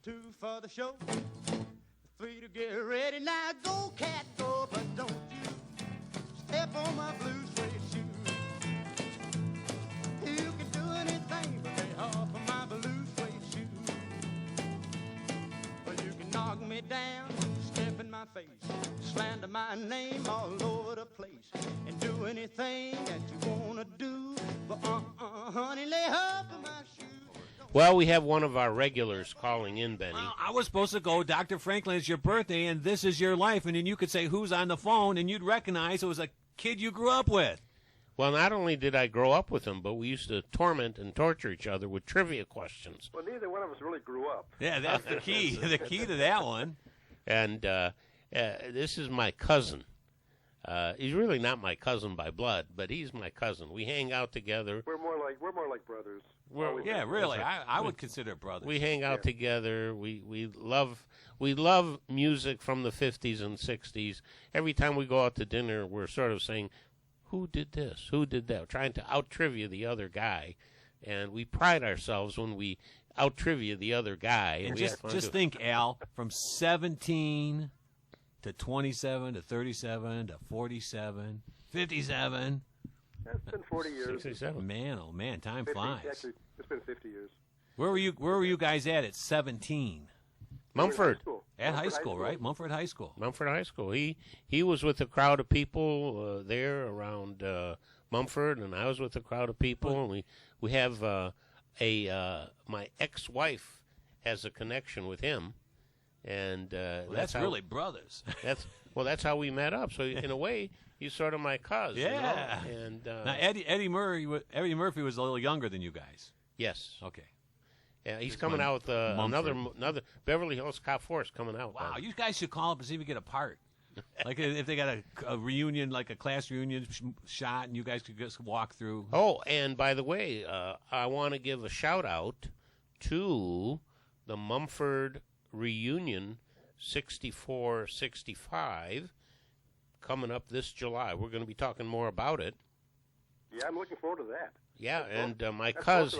2 for the show, 3 to get ready. Now go, cat, go, but don't you step on my blue suede shoe. You can do anything but lay off of my blue suede shoe. Or you can knock me down, step in my face, slander my name all over the place, and do anything that you wanna do. But honey, lay off of my shoe. Well, we have one of our regulars calling in, Benny. Well, I was supposed to go, Dr. Franklin, it's your birthday, and this is your life. And then you could say who's on the phone, and you'd recognize it was a kid you grew up with. Well, not only did I grow up with him, but we used to torment and torture each other with trivia questions. Well, neither one of us really grew up. Yeah, that's the key. The key to that one. And this is my cousin. He's really not my cousin by blood, but he's my cousin. We hang out together. We're more like brothers. Yeah, really. I would consider brothers. We hang out together. We love music from the 50s and 60s. Every time we go out to dinner, we're sort of saying, who did this? Who did that? We're trying to out-trivia the other guy. And we pride ourselves when we out-trivia the other guy. And just think, Al, from 17 to 27 to 37 to 47, 57. It's been 40 years. 67. Man, oh man, time 50, flies. Actually, it's been 50 years. Where were you guys at 17? Mumford. At high school, right? Mumford High School. Mumford High School. He was with a crowd of people there around Mumford, and I was with a crowd of people. And we have my ex-wife has a connection with him, and that's really brothers. That's how we met up. So in a way, he's sort of my cousin. Yeah. You know? And now Eddie Murphy was a little younger than you guys. Yes. Okay. Yeah, he's coming out with another Beverly Hills Cop Force coming out. Wow, you guys should call up and see if we get a part. Like if they got a reunion, like a class reunion shot, and you guys could just walk through. Oh, and by the way, I want to give a shout out to the Mumford reunion 64-65 coming up this July. We're going to be talking more about it. Yeah, I'm looking forward to that. Yeah, and my cuz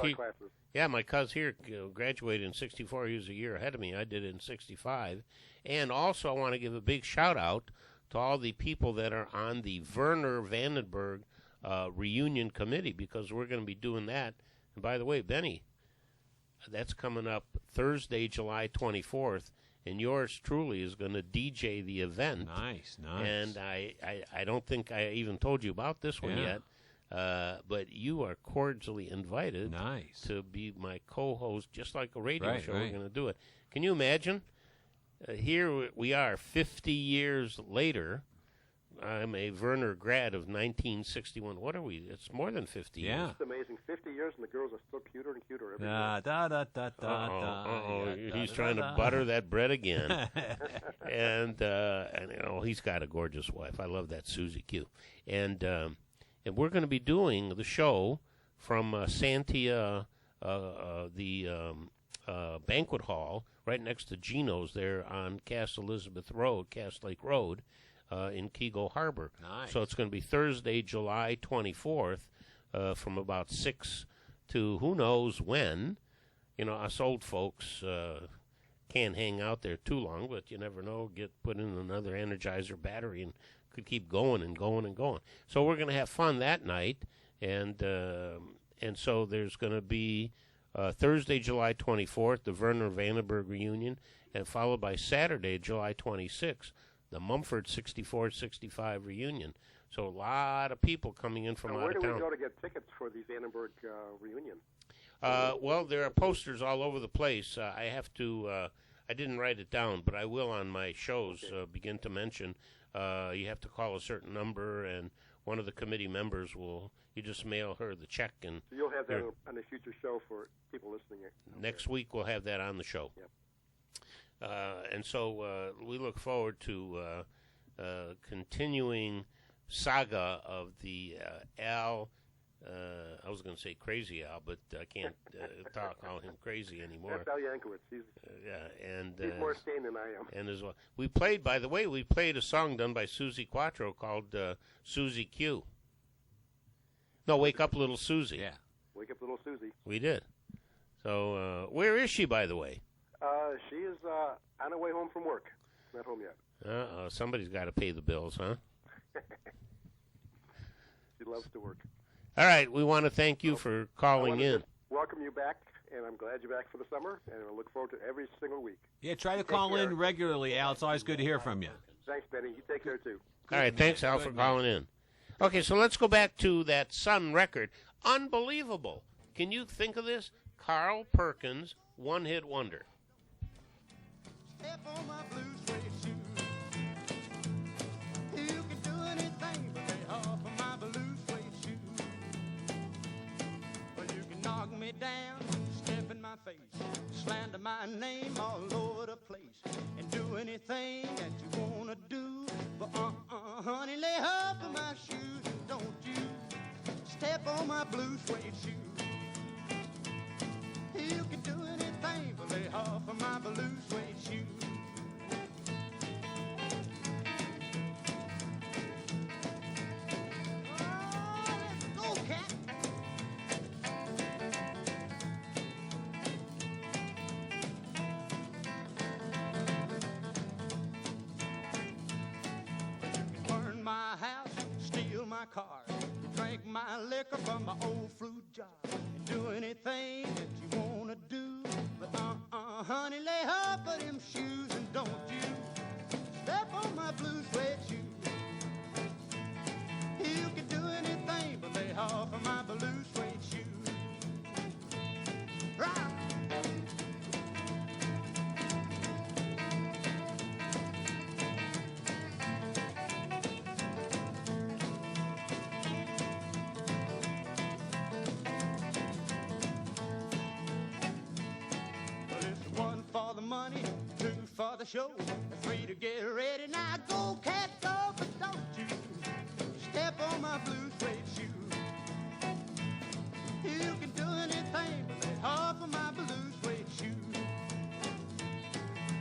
my cuz here graduated in 64. He was a year ahead of me. I did it in 65. And also I want to give a big shout out to all the people that are on the Werner Vandenberg reunion committee, because we're going to be doing that. And by the way, Benny, that's coming up Thursday, July 24th. And yours truly is going to DJ the event. Nice. And I don't think I even told you about this one yet. But you are cordially invited to be my co-host, just like a radio show. We're going to do it. Can you imagine? Here we are 50 years later. I'm a Werner grad of 1961. What are we? It's more than 50 years. It's amazing. 50 years and the girls are still cuter and cuter every year. He's trying to butter that bread again. and he's got a gorgeous wife. I love that Susie Q. And we're going to be doing the show from Santia, the banquet hall, right next to Gino's there on Cass Elizabeth Road, Cass Lake Road, in Kego Harbor. Nice. So it's going to be Thursday, July 24th, from about 6 to who knows when. You know, us old folks can't hang out there too long, but you never know. Get put in another Energizer battery and could keep going and going and going. So we're going to have fun that night, and so there's going to be Thursday, July 24th, the Werner Vandenberg reunion, and followed by Saturday, July 26th, the Mumford 64-65 reunion. So a lot of people coming in from out of town. Where do we go to get tickets for the Vandenberg reunion? Well, there are posters all over the place. I have to. I didn't write it down, but I will on my shows begin to mention. You have to call a certain number, and one of the committee members will. You just mail her the check, and so you'll have that on a future show for people listening. Next week we'll have that on the show. Yep. And so we look forward to continuing saga of the Al I was going to say Crazy Al, but I can't call him crazy anymore. That's Al Yankovic. He's more sane than I am. And as well, we played a song done by Susie Quattro called Susie Q. No, Wake Up Little Susie. Yeah. Wake Up Little Susie. We did. So where is she, by the way? She is on her way home from work. Not home yet. Somebody's got to pay the bills, huh? She loves to work. All right, we want to thank you for calling in. Welcome you back, and I'm glad you're back for the summer, and I look forward to every single week. Yeah, try to call in regularly, Al. It's always good to hear from you. Thanks, Benny. You take care, too. All right, thanks, Al, for calling in. Okay, so let's go back to that Sun record. Unbelievable. Can you think of this? Carl Perkins, one-hit wonder. Step on my blue suede shoe. You can do anything but lay off of my blue suede shoe. Well, you can knock me down, step in my face, slander my name all over the place, and do anything that you wanna do. But honey, lay off of my shoes, don't you step on my blue suede shoe. You can do anything but lay off of my blue suede shoe. Oh, let's go, cat. Burn my house, steal my car, drink my liquor from my old fruit jar, and do anything that you wanna do. But honey, lay off of them shoes and don't you step on my blue suede shoe. You can do anything but lay off of my blue suede shoe. Right. For the money, 2 for the show, 3 to get ready. Now go, cat, go, but don't you step on my blue suede shoe. You can do anything but lay off of my blue suede shoe.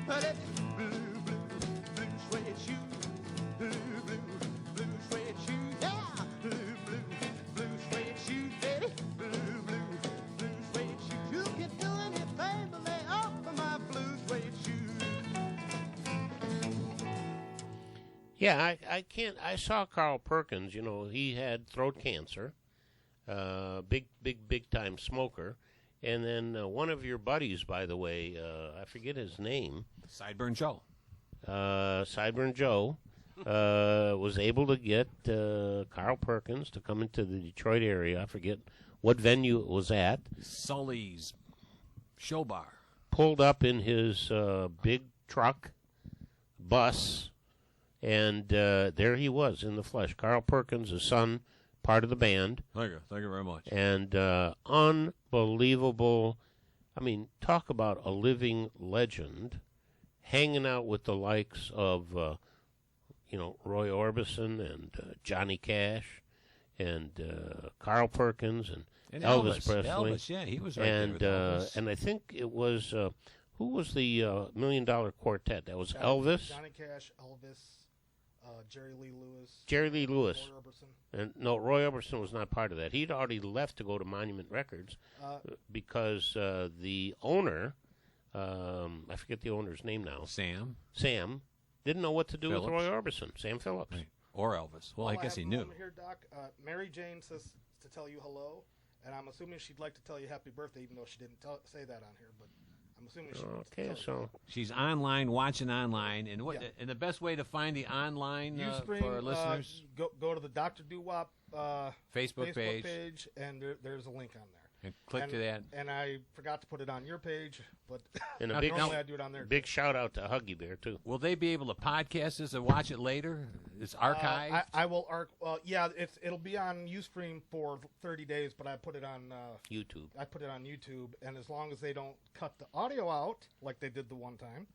But it's blue, blue, blue suede shoe. Blue, blue, blue suede shoe. Yeah, blue, blue, blue suede shoe, baby. Blue, blue, blue suede shoe. You can do anything but lay off of my blue suede shoe. Yeah, I can't. I saw Carl Perkins. You know, he had throat cancer, big time smoker, and then one of your buddies, by the way, I forget his name. Sideburn Joe. Sideburn Joe was able to get Carl Perkins to come into the Detroit area. I forget what venue it was at. Sully's Show Bar. Pulled up in his big truck, bus. And there he was in the flesh. Carl Perkins, his son, part of the band. Thank you very much. And unbelievable. I mean, talk about a living legend, hanging out with the likes of, Roy Orbison and Johnny Cash and Carl Perkins and Elvis Presley. Elvis, yeah, he was right there with Elvis. And I think it was, who was the $1 Million Quartet? That was Elvis. Johnny Cash, Elvis. Jerry Lee Lewis. Jerry Lee Lewis. Roy Orbison. And no, Roy Orbison was not part of that. He'd already left to go to Monument Records because the owner, I forget the owner's name now. Sam, didn't know what to do Phillips. with Roy Orbison. Sam Phillips. Right. Or Elvis. Well, I guess he knew. Here, Doc. Mary Jane says to tell you hello, and I'm assuming she'd like to tell you happy birthday, even though she didn't say that on here, but I'm assuming she wants to tell you. She's online, watching online, and and the best way to find the online Ustream, for our listeners, go to the Doctor Doo-Wop Facebook page, and there's a link on there. And click to that. And I forgot to put it on your page, but and normally I do it on there. Big shout out to Huggy Bear too. Will they be able to podcast this and watch it later? It's archived. I will. Yeah, it'll be on Ustream for 30 days, but I put it on YouTube. I put it on YouTube, and as long as they don't cut the audio out like they did the one time,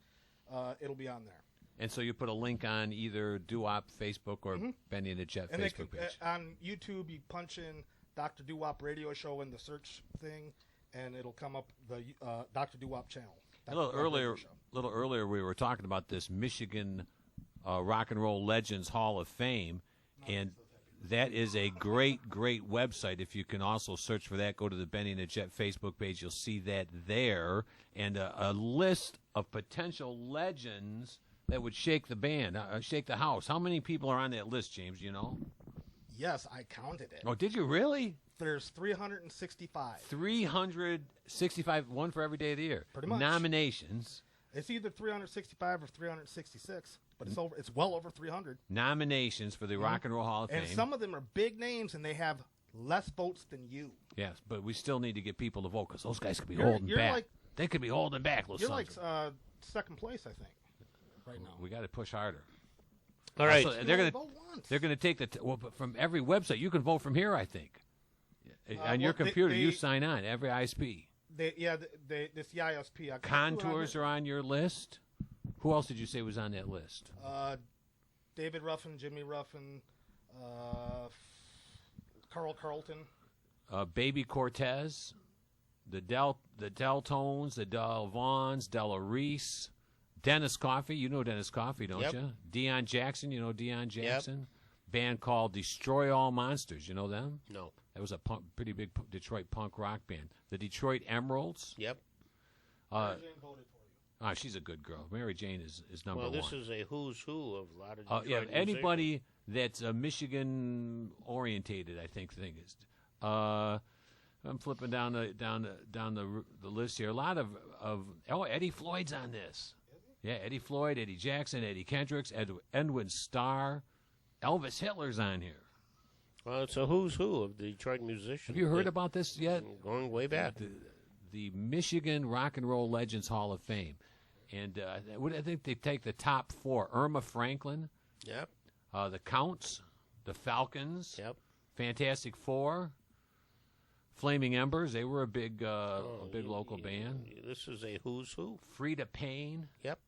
it'll be on there. And so you put a link on either Doo-Wop Facebook or Benny and the Jet Facebook page. On YouTube, you punch in Doctor Doo-Wop Radio Show in the search thing, and it'll come up the Doctor Doo-Wop channel. A little earlier, we were talking about this Michigan Rock and Roll Legends Hall of Fame, and that is a great website. If you can also search for that, go to the Benny and the Jet Facebook page. You'll see that there, and a list of potential legends that would shake the band, shake the house. How many people are on that list, James? Do you know? Yes, I counted it. Oh, did you really? There's 365. 365, one for every day of the year. Pretty much. Nominations. It's either 365 or 366, but it's well over 300. Nominations for the Rock and Roll Hall of Fame. And some of them are big names, and they have less votes than you. Yes, but we still need to get people to vote because those guys could be holding back. They could be holding back. You're like second place, I think, right now. We got to push harder. All right. Also, they're gonna take but from every website. You can vote from here, I think. On your computer, you sign on every ISP. This ISP. Contours are on your list. Who else did you say was on that list? David Ruffin, Jimmy Ruffin, Carl Carlton, Baby Cortez, the Deltones, the Del Vaughns, Della Reese, Dennis Coffey. You know Dennis Coffey, don't you? Deion Jackson. You know Deion Jackson. Yep. Band called Destroy All Monsters. You know them? No. That was a pretty big Detroit punk rock band. The Detroit Emeralds. Yep. Mary Jane voted for you. She's a good girl. Mary Jane is number one. Well, this is a who's who of a lot of Detroit musicians. Anybody that's Michigan orientated, I think is. I'm flipping down the list here. A lot of Eddie Floyd's on this. Yeah, Eddie Floyd, Eddie Jackson, Eddie Kendricks, Edwin Starr, Elvis Hitler's on here. Well, it's a who's who of Detroit musicians. Have you heard about this yet? Going way back. The Michigan Rock and Roll Legends Hall of Fame. And I think they take the top four. Irma Franklin. Yep. The Counts. The Falcons. Yep. Fantastic Four. Flaming Embers. They were a big local band. This is a who's who. Frida Payne. Yep.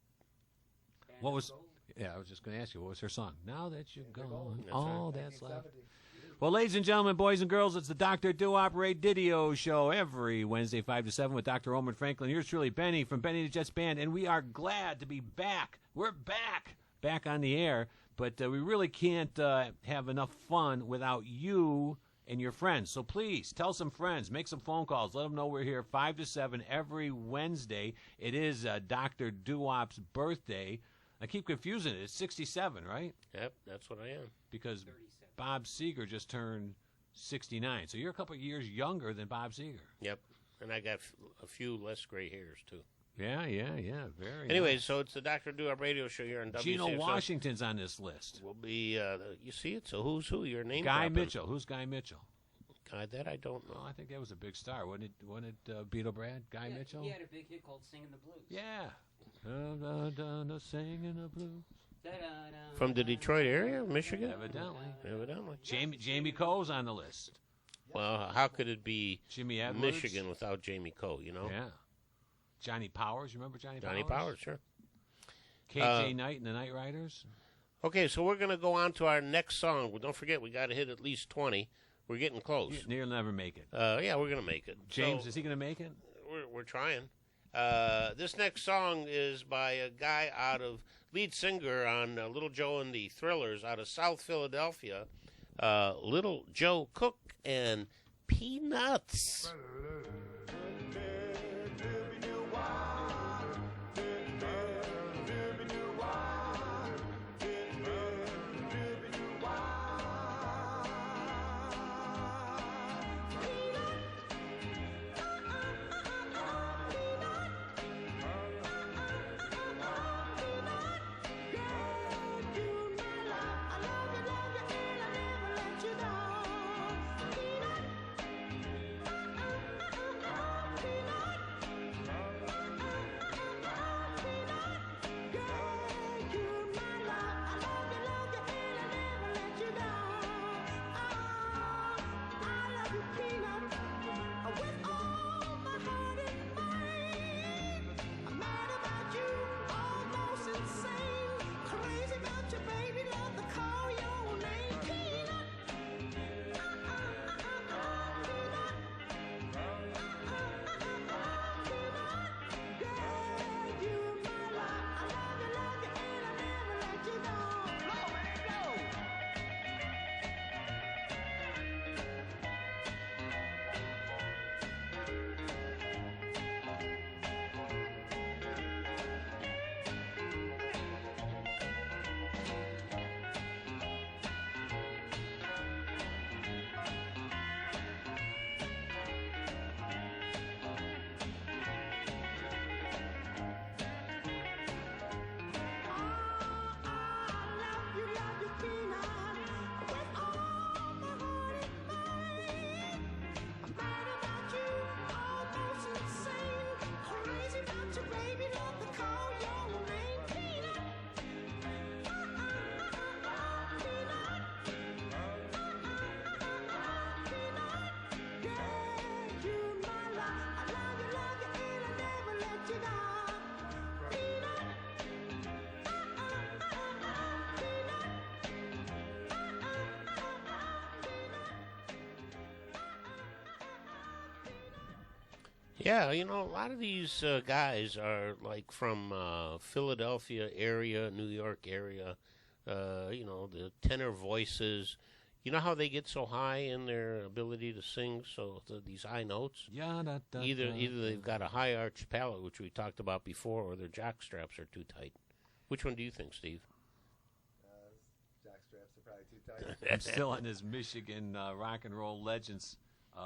I was just going to ask you, what was her song? Now that you're gone, all that's left. Well, ladies and gentlemen, boys and girls, it's the Doctor Doo-Wop Radio Show every Wednesday, 5 to 7 with Dr. Oman Franklin. Here's truly Benny from Benny the Jets Band, and we are glad to be back. We're back on the air, but we really can't have enough fun without you and your friends. So please, tell some friends, make some phone calls, let them know we're here 5 to 7 every Wednesday. It is Dr. Doo-Wop's birthday. I keep confusing it. It's 67, right? Yep, that's what I am. Because Bob Seger just turned 69. So you're a couple of years younger than Bob Seger. Yep. And I got a few less gray hairs, too. Yeah. Very Anyway, nice. So it's the Dr. Doo-Wop Radio Show here on WCXR. Gino Washington's on this list. Will be, you see it? So who's who? Your name Guy Mitchell. Who's Guy Mitchell? That I don't know. Well, I think that was a big star. Wasn't it Beatle Brad? Guy Mitchell? He had a big hit called Singing the Blues. Yeah. Singing the blues. From the Detroit area, Michigan? Evidently. Jamie Coe's on the list. Well, how could it be Jimmy Edwards? Michigan without Jamie Coe, you know? Yeah. Johnny Powers, you remember Johnny Powers? Johnny Powers, sure. KJ Knight and the Night Riders. Okay, so we're going to go on to our next song. Well, don't forget, we got to hit at least 20. We're getting close. You'll never make it. Yeah, we're going to make it. James, is he going to make it? We're trying. This next song is by a guy lead singer on Little Joe and the Thrillers out of South Philadelphia, Little Joe Cook and Peanuts. Yeah, you know, a lot of these guys are like from Philadelphia area, New York area. You know, the tenor voices. You know how they get so high in their ability to sing, so these high notes? Either they've got a high arched palate, which we talked about before, or their jock straps are too tight. Which one do you think, Steve? Jock straps are probably too tight. I'm still on this Michigan rock and roll legends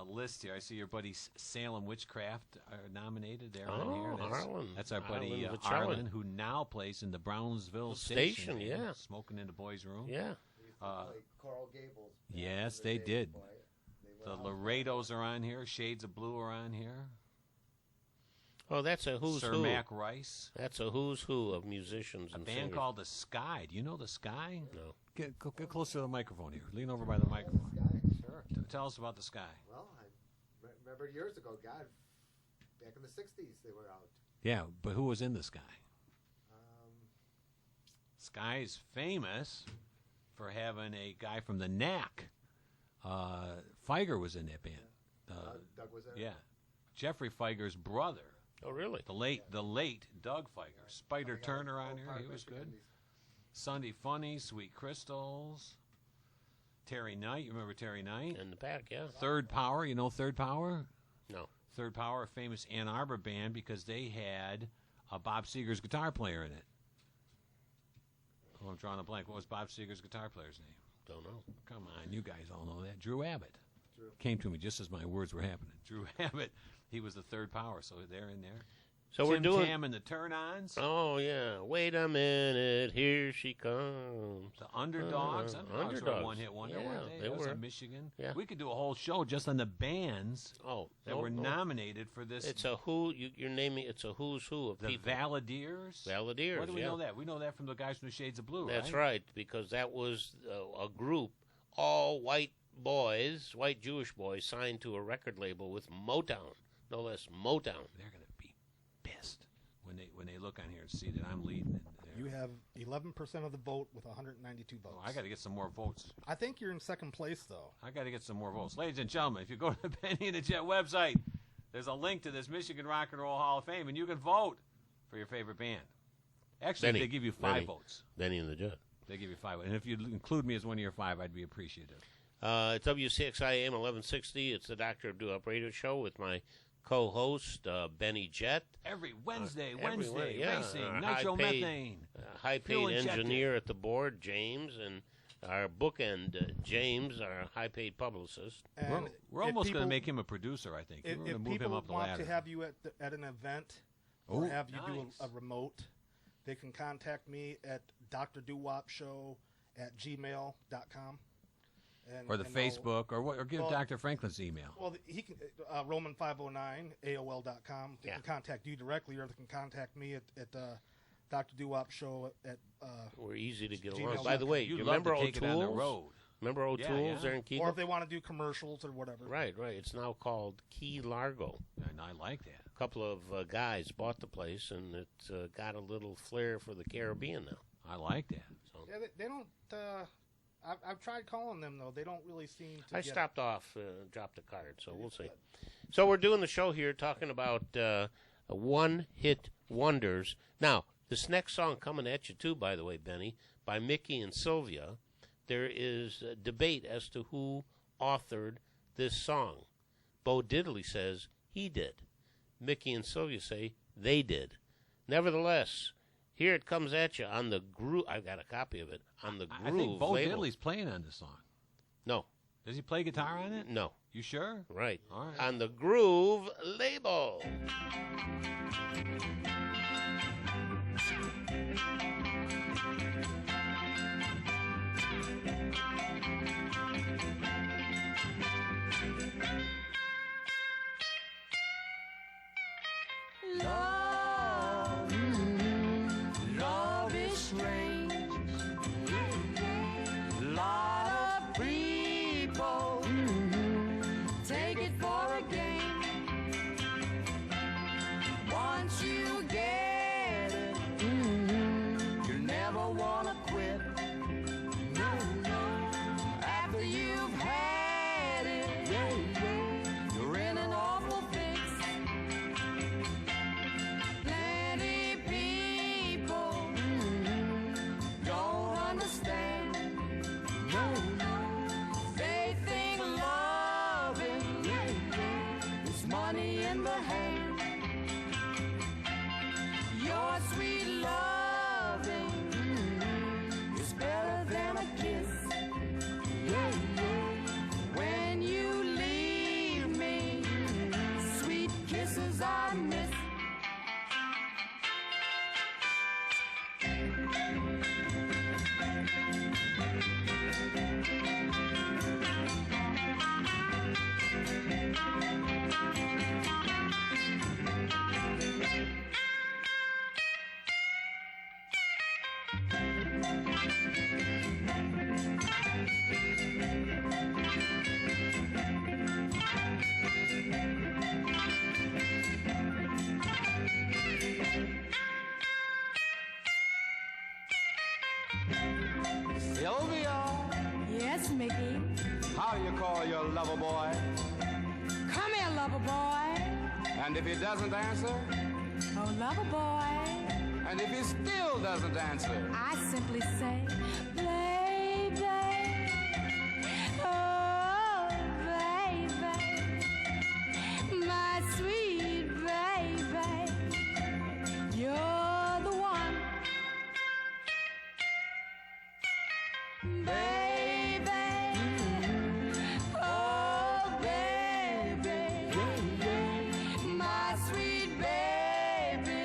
list here. I see your buddy Salem Witchcraft nominated there on here. That's our buddy Arlen, who now plays in the Brownsville Station. Yeah. Smoking in the boys' room. Yeah. Coral Gables. Yes, they did. The Laredos are on here. Shades of Blue are on here. Oh, that's a who's Sir who. Mac Rice. That's a who's who of musicians and band singers. called The Sky. Do you know The Sky? No. Get closer to the microphone here. Lean over by the microphone. Sure. Tell us about The Sky. Well, I remember years ago, God, back in the 60s, they were out. Yeah, but who was in The Sky? Sky is famous for having a guy from the Knack. Feiger was in that band. Doug was there? Yeah. Jeffrey Feiger's brother. Oh, really? The late Doug Feiger. Spider Turner on here. He was good. Sunday Funny, Sweet Crystals. Terry Knight. You remember Terry Knight? In the back, yeah. Third Power. You know Third Power? No. Third Power, a famous Ann Arbor band because they had Bob Seger's guitar player in it. Oh, I'm drawing a blank. What was Bob Seger's guitar player's name? Don't know. Come on, you guys all know that. Drew Abbott. Came to me just as my words were happening. Drew Abbott. He was the Third Power, so they're in there. So Tim we're doing Tam and the Turn-Ons. Oh yeah, wait a minute, here she comes. The Underdogs. Underdogs were a one-hit wonder, yeah, weren't they? They That was were. in Michigan. Yeah. We could do a whole show just on the bands that were nominated for this. It's a who. You're naming. It's a who's who of the people. Valadiers. Valadiers. Why do we yeah. know that? We know that from the guys from the Shades of Blue. That's right, because that was a group, all white boys, white Jewish boys, signed to a record label with Motown, no less Motown. They're going to be pissed when they look on here and see that I'm leading it. You have 11% of the vote with 192 votes. Oh, I got to get some more votes. I think you're in second place, though. I got to get some more votes. Ladies and gentlemen, if you go to the Benny and the Jet website, there's a link to this Michigan Rock and Roll Hall of Fame, and you can vote for your favorite band. Actually, Benny, they give you 5 votes. Benny and the Jet. They give you 5 votes. And if you include me as one of your 5, I'd be appreciative. It's WCXIAM 1160. It's the Doctor Doo-Wop Radio Show with my co-host, Benny Jet. Every Wednesday, yeah, racing, nitromethane. High-paid engineer at the board, James, and our bookend, James, our high-paid publicist. And we're almost going to make him a producer, I think. We're going to move him up the ladder. If people want to have you at an event or have you do a remote, they can contact me at Doctor Doo-Wop Show at gmail.com. Or the Facebook, or give Dr. Franklin's email. Well, he can Roman509 AOL.com. They can contact you directly, or they can contact me at Doctor Doo-Wop Show at. We're easy to get Gmail. along. By the way, you remember O'Toole's? Remember O'Toole's there in Keith? Or if they want to do commercials or whatever. Right. It's now called Key Largo. And I like that. A couple of guys bought the place, and it's got a little flair for the Caribbean now. I like that. So. Yeah, they don't. I've tried calling them, though. They don't really seem to. I stopped off, dropped a card, so we'll see. So we're doing the show here talking about one-hit wonders. Now, this next song coming at you, too, by the way, Benny, by Mickey and Sylvia, there is a debate as to who authored this song. Bo Diddley says he did. Mickey and Sylvia say they did. Nevertheless, here it comes at you on the groove. I've got a copy of it on the Groove I think Bo label. Diddley's playing on this song. No. Does he play guitar on it? No. You sure? Right. All right. On the Groove label. Love is strange. Lot of people take it for a game. Once you get it, you never wanna quit. After you've had it, you're in an awful fix. I miss. Sylvia, Yes, Mickey. how do you call your lover boy? Come here, lover boy. And if he doesn't answer? Oh, lover boy. And if he still doesn't answer? I simply say, baby. Oh, baby. My sweet baby. You're the one. Baby. Oh, baby. My sweet baby.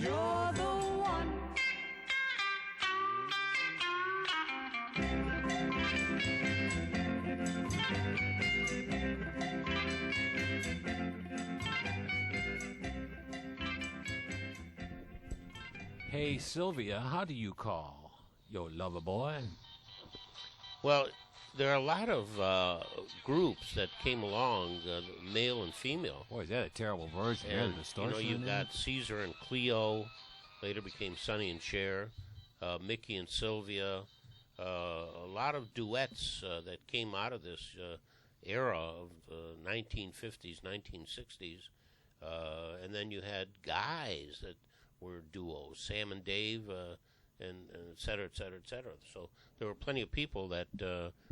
You're the one. Hey, Sylvia, how do you call your lover boy? Well, there are a lot of groups that came along, male and female. Boy, is that a terrible version. And, Yeah, distortion you've in there. got Caesar and Cleo, later became Sonny and Cher, Mickey and Sylvia, a lot of duets that came out of this era of 1950s, 1960s. And then you had guys that were duos, Sam and Dave, and et cetera, et cetera, et cetera. So there were plenty of people that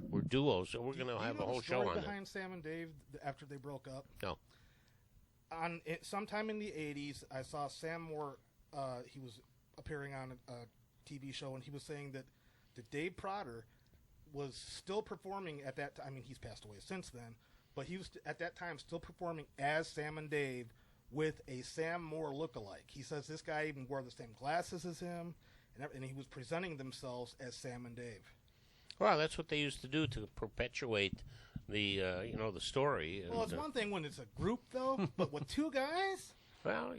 were duos. So we're going to have a whole show on that. behind Sam and Dave after they broke up? No. Sometime in the 80s, I saw Sam Moore. He was appearing on a TV show, and he was saying that Dave Prodder was still performing at that time. I mean, he's passed away since then, but he was at that time still performing as Sam and Dave with a Sam Moore lookalike. He says this guy even wore the same glasses as him, and he was presenting themselves as Sam and Dave. Well, that's what they used to do to perpetuate the the story. Well, it's one thing when it's a group, though, but with two guys? Well,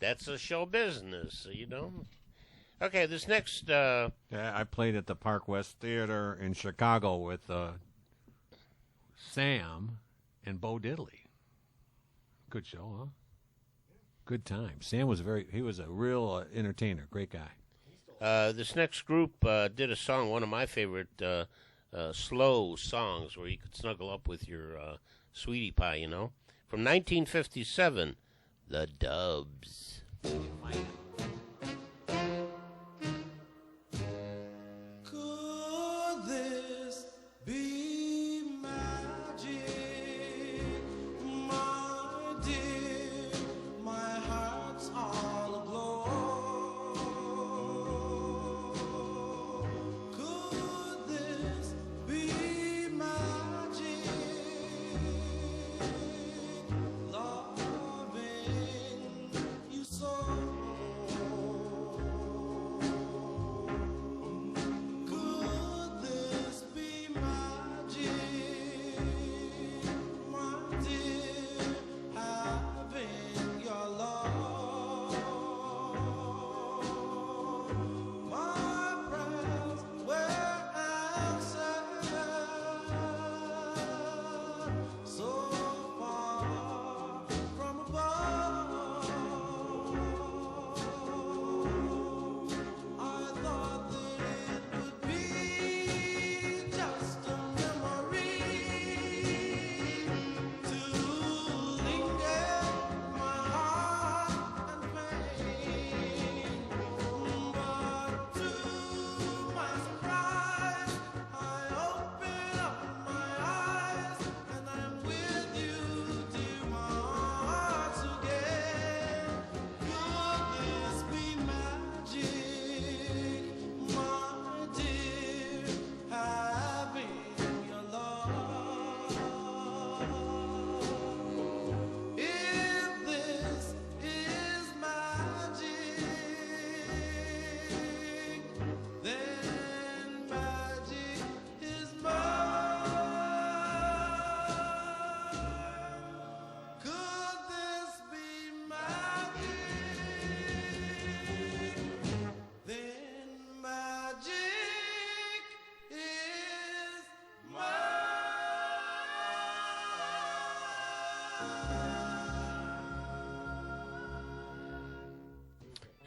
that's a show business, Okay, this next... Yeah, I played at the Park West Theater in Chicago with Sam and Bo Diddley. Good show, huh? Good time. Sam was he was a real entertainer. Great guy. This next group did a song, one of my favorite slow songs, where you could snuggle up with your sweetie pie, From 1957, The Dubs. Could this be magic, my dear? My heart's all aglow. Could this be magic? Loving you so.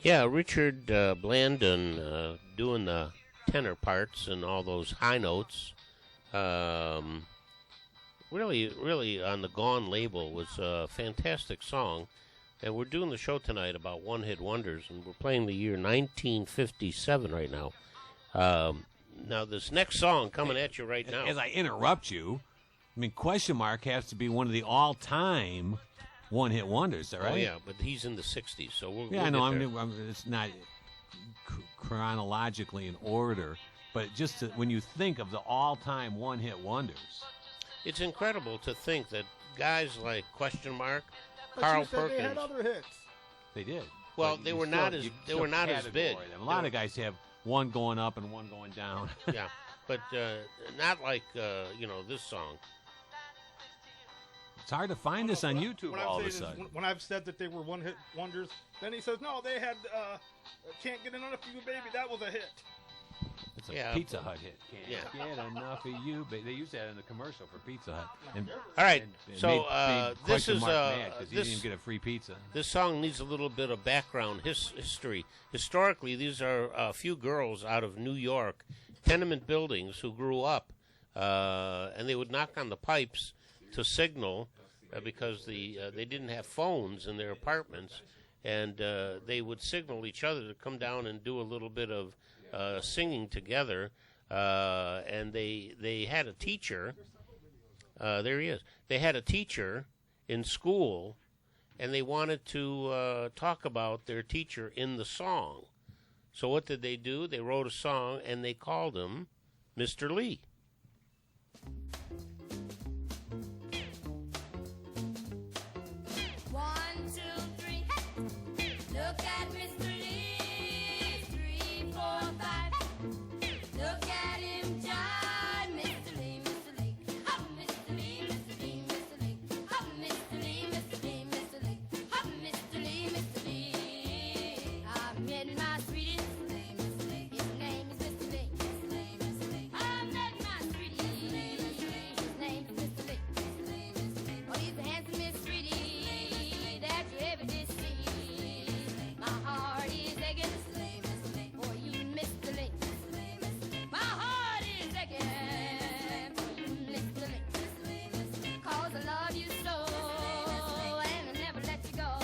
Yeah, Richard Blandon doing the tenor parts and all those high notes. Really on the Gone label was a fantastic song. And we're doing the show tonight about one-hit wonders, and we're playing the year 1957 right now. Now, this next song coming at you right now. As I interrupt you, I mean, Question Mark has to be one of the all-time one-hit wonders, all right? Oh, yeah, but he's in the 60s, so we'll I know. there. It's not chronologically in order, but just when you think of the all-time one-hit wonders. It's incredible to think that guys like Question Mark, But Carl you said Perkins. they had other hits. They did. Well, But they you were still- not as you they still were not as big. category them. A lot of guys have one going up and one going down. Yeah, but not like this song. It's hard to find this on YouTube What all I'm of a saying sudden. is, when I've said that they were one-hit wonders, then he says, no, they had Can't Get Enough of You, Baby. That was a hit. It's a Yeah, Pizza but- Hut hit. Can't Yeah. get enough of you. They used that in the commercial for Pizza Hut. And, All right, and so, made this Question is, Mark mad 'cause he this- didn't even get a free pizza. This song needs a little bit of background history. Historically, these are a few girls out of New York, tenement buildings, who grew up, and they would knock on the pipes to signal because they didn't have phones in their apartments, and they would signal each other to come down and do a little bit of singing together. And they had a teacher. There he is. They had a teacher in school, and they wanted to talk about their teacher in the song. So what did they do? They wrote a song, and they called him Mr. Lee. One, two, three. Look at Mr. Lee. 3, 4, 5. Look at him, John. Mr. Lee, Mr. Lee. Oh, Mr. Lee, Mr. Lee, Mr. Lee. Oh, Mr. Lee, Mr. Lee, Mr. Lee. Oh, Mr. Lee, Mr. Lee. I met my sweetie, Mr. Lee, Mr. Lee. His name is Mr. Lee, Mr. Lee, Mr. Lee. I met my sweetie, Mr. Lee, Mr. Lee. His name is Mr. Lee, Mr. Lee, Mr. Lee. Oh, he's the handsomest sweetie that you ever did see. My heart is aching, Mr. Lee, Mr. Lee, for you, Mr. Lee, Mr. Lee, Mr. Lee. My heart is aching for you, Mr. Lee, Mr. Lee, Mr. Lee. 'Cause I love you so, and I'll never let you go. Oh,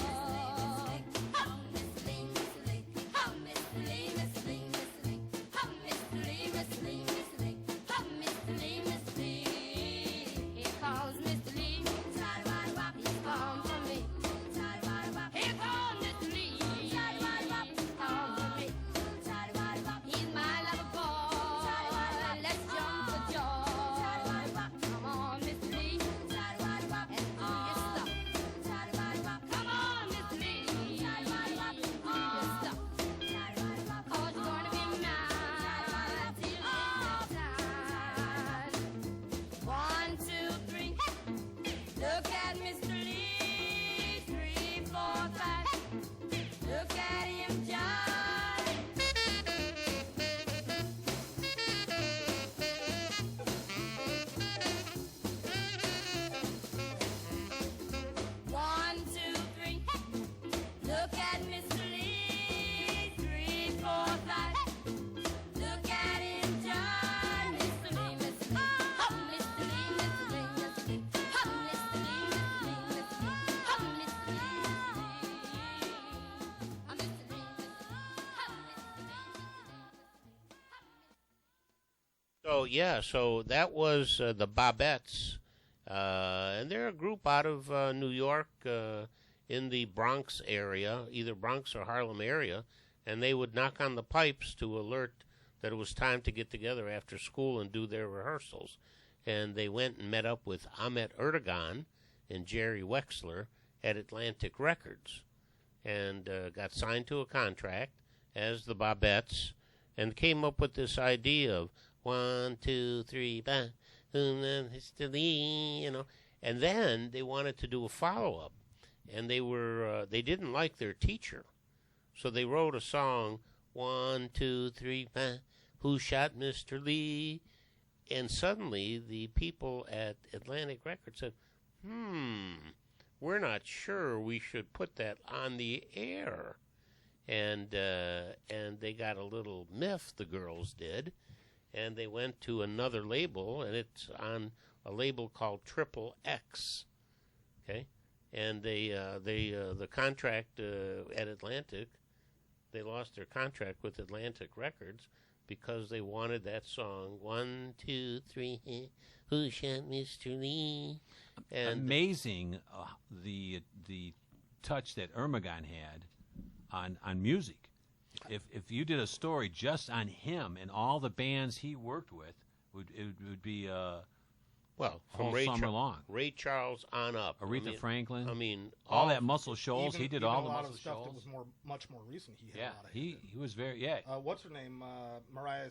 Mr. Lee, Mr. Lee. Oh, Mr. Lee, Mr. Lee, Mr. Lee. Oh, Mr. Lee, Mr. Lee, Mr. Lee. Oh, Mr. Lee, Mr. Lee. Here comes Mr. Lee. He's come for me. Here comes Mr. Lee. He's come for me. He's my lover boy. Let's jump for joy. Come on, Mr. Lee, and do your stuff. Come on, Mr. Lee, and do your stuff. 'Cause you're gonna be mine till all time. 1, 2, 3. Look at Mr. Lee. 3, 4, 5. Look at him, John. One, 2, 3. Look at Mr. Lee. 3, 4, 5. Look at him, John. Mr. Lee, Mr. Lee. Oh, Mr. Lee, Mr. Lee, Mr. Lee. Oh, Mr. Lee, Mr. Lee, Mr. Lee. Oh, Mr. Lee, Mr. Lee. Oh, Mr. Lee, Mr. Lee. Oh, Mr. Lee. So that was the Bobettes, and they're a group out of New York in the Bronx area, either Bronx or Harlem area, and they would knock on the pipes to alert that it was time to get together after school and do their rehearsals. And they went and met up with Ahmet Erdogan and Jerry Wexler at Atlantic Records, and got signed to a contract as the Bobettes, and came up with this idea of 1, 2, 3, ba, you know. And then they wanted to do a follow-up, and they didn't like their teacher, so they wrote a song, 1, 2, 3, ba, who shot Mr. Lee? And suddenly the people at Atlantic Records said, we're not sure we should put that on the air. and they got a little miff, the girls did, and they went to another label, and it's on a label called Triple X, okay, and the contract at Atlantic, they lost their contract with Atlantic Records because they wanted that song 1, 2, 3, who shot Mr. Lee? And amazing the touch that Ermagon had on music. If you did a story just on him and all the bands he worked with, it would be well, whole from summer long. Ray Charles on up. Aretha Franklin. I mean, all that Muscle Shoals. He did all the Muscle stuff Shoals. That was much more recent. He had yeah, a lot of he was very what's her name? Mariah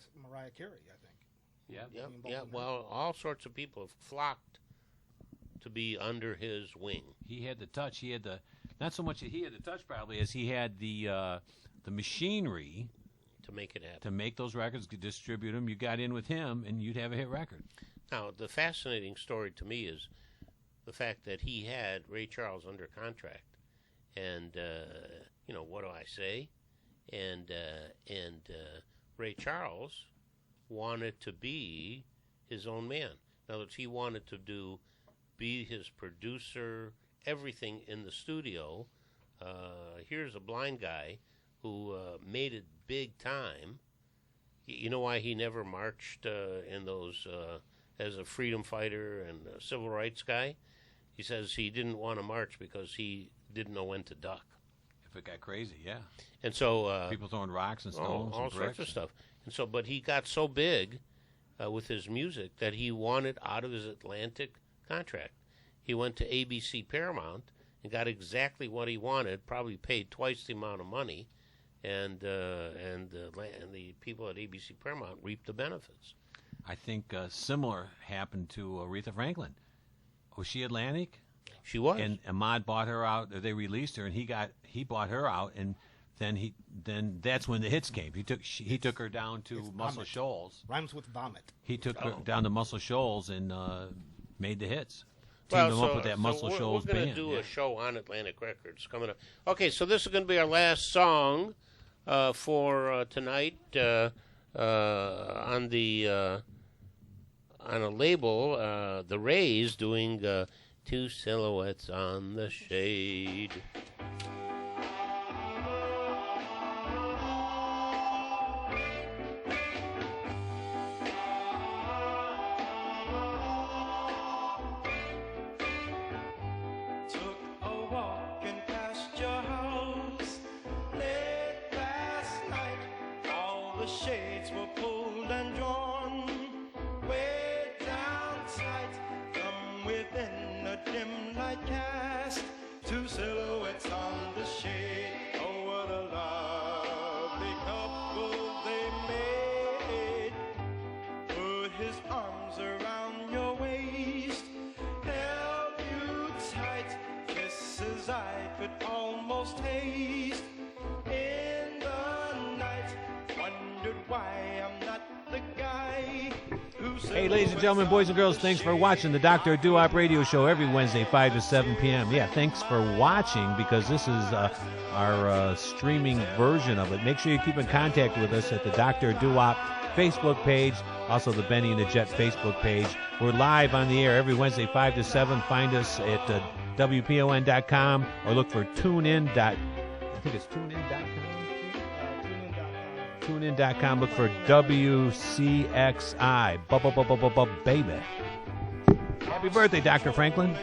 Carey, I think. Yeah. Well, all sorts of people have flocked to be under his wing. He had the touch. He had the not so much that he had the touch probably as he had the machinery to make it happen. To make those records, to distribute them. You got in with him, and you'd have a hit record. Now, the fascinating story to me is the fact that he had Ray Charles under contract, and what do I say? And Ray Charles wanted to be his own man. In other words, he wanted to be his producer, everything in the studio. Here's a blind guy who made it big time. You know why he never marched in those as a freedom fighter and a civil rights guy? He says he didn't want to march because he didn't know when to duck. If it got crazy, yeah. And so people throwing rocks and stones, all and sorts of stuff. And so, but he got so big with his music that he wanted out of his Atlantic contract. He went to ABC Paramount and got exactly what he wanted. Probably paid twice the amount of money, and the people at ABC Paramount reaped the benefits. I think similar happened to Aretha Franklin. Was she Atlantic? She was. And Ahmad bought her out. They released her, and he bought her out, and then that's when the hits came. He took her down to Muscle Shoals. Rhymes with vomit. He took her down to Muscle Shoals and made the hits. Well, Teamed them up with that Muscle Shoals band. We're going to do a show on Atlantic Records coming up. Okay, so this is going to be our last song for tonight on a label, the Rays doing Two Silhouettes on the Shade. Hey, ladies and gentlemen, boys and girls, thanks for watching the Doctor Doo-Wop Radio Show every Wednesday, 5 to 7 p.m. Yeah, thanks for watching, because this is our streaming version of it. Make sure you keep in contact with us at the Doctor Doo-Wop Facebook page, also the Benny and the Jet Facebook page. We're live on the air every Wednesday, 5 to 7. Find us at WPON.com or look for TuneIn. I think it's TuneIn.com. TuneIn.com. Look for WCXI. Baby. Happy birthday, Dr. Franklin.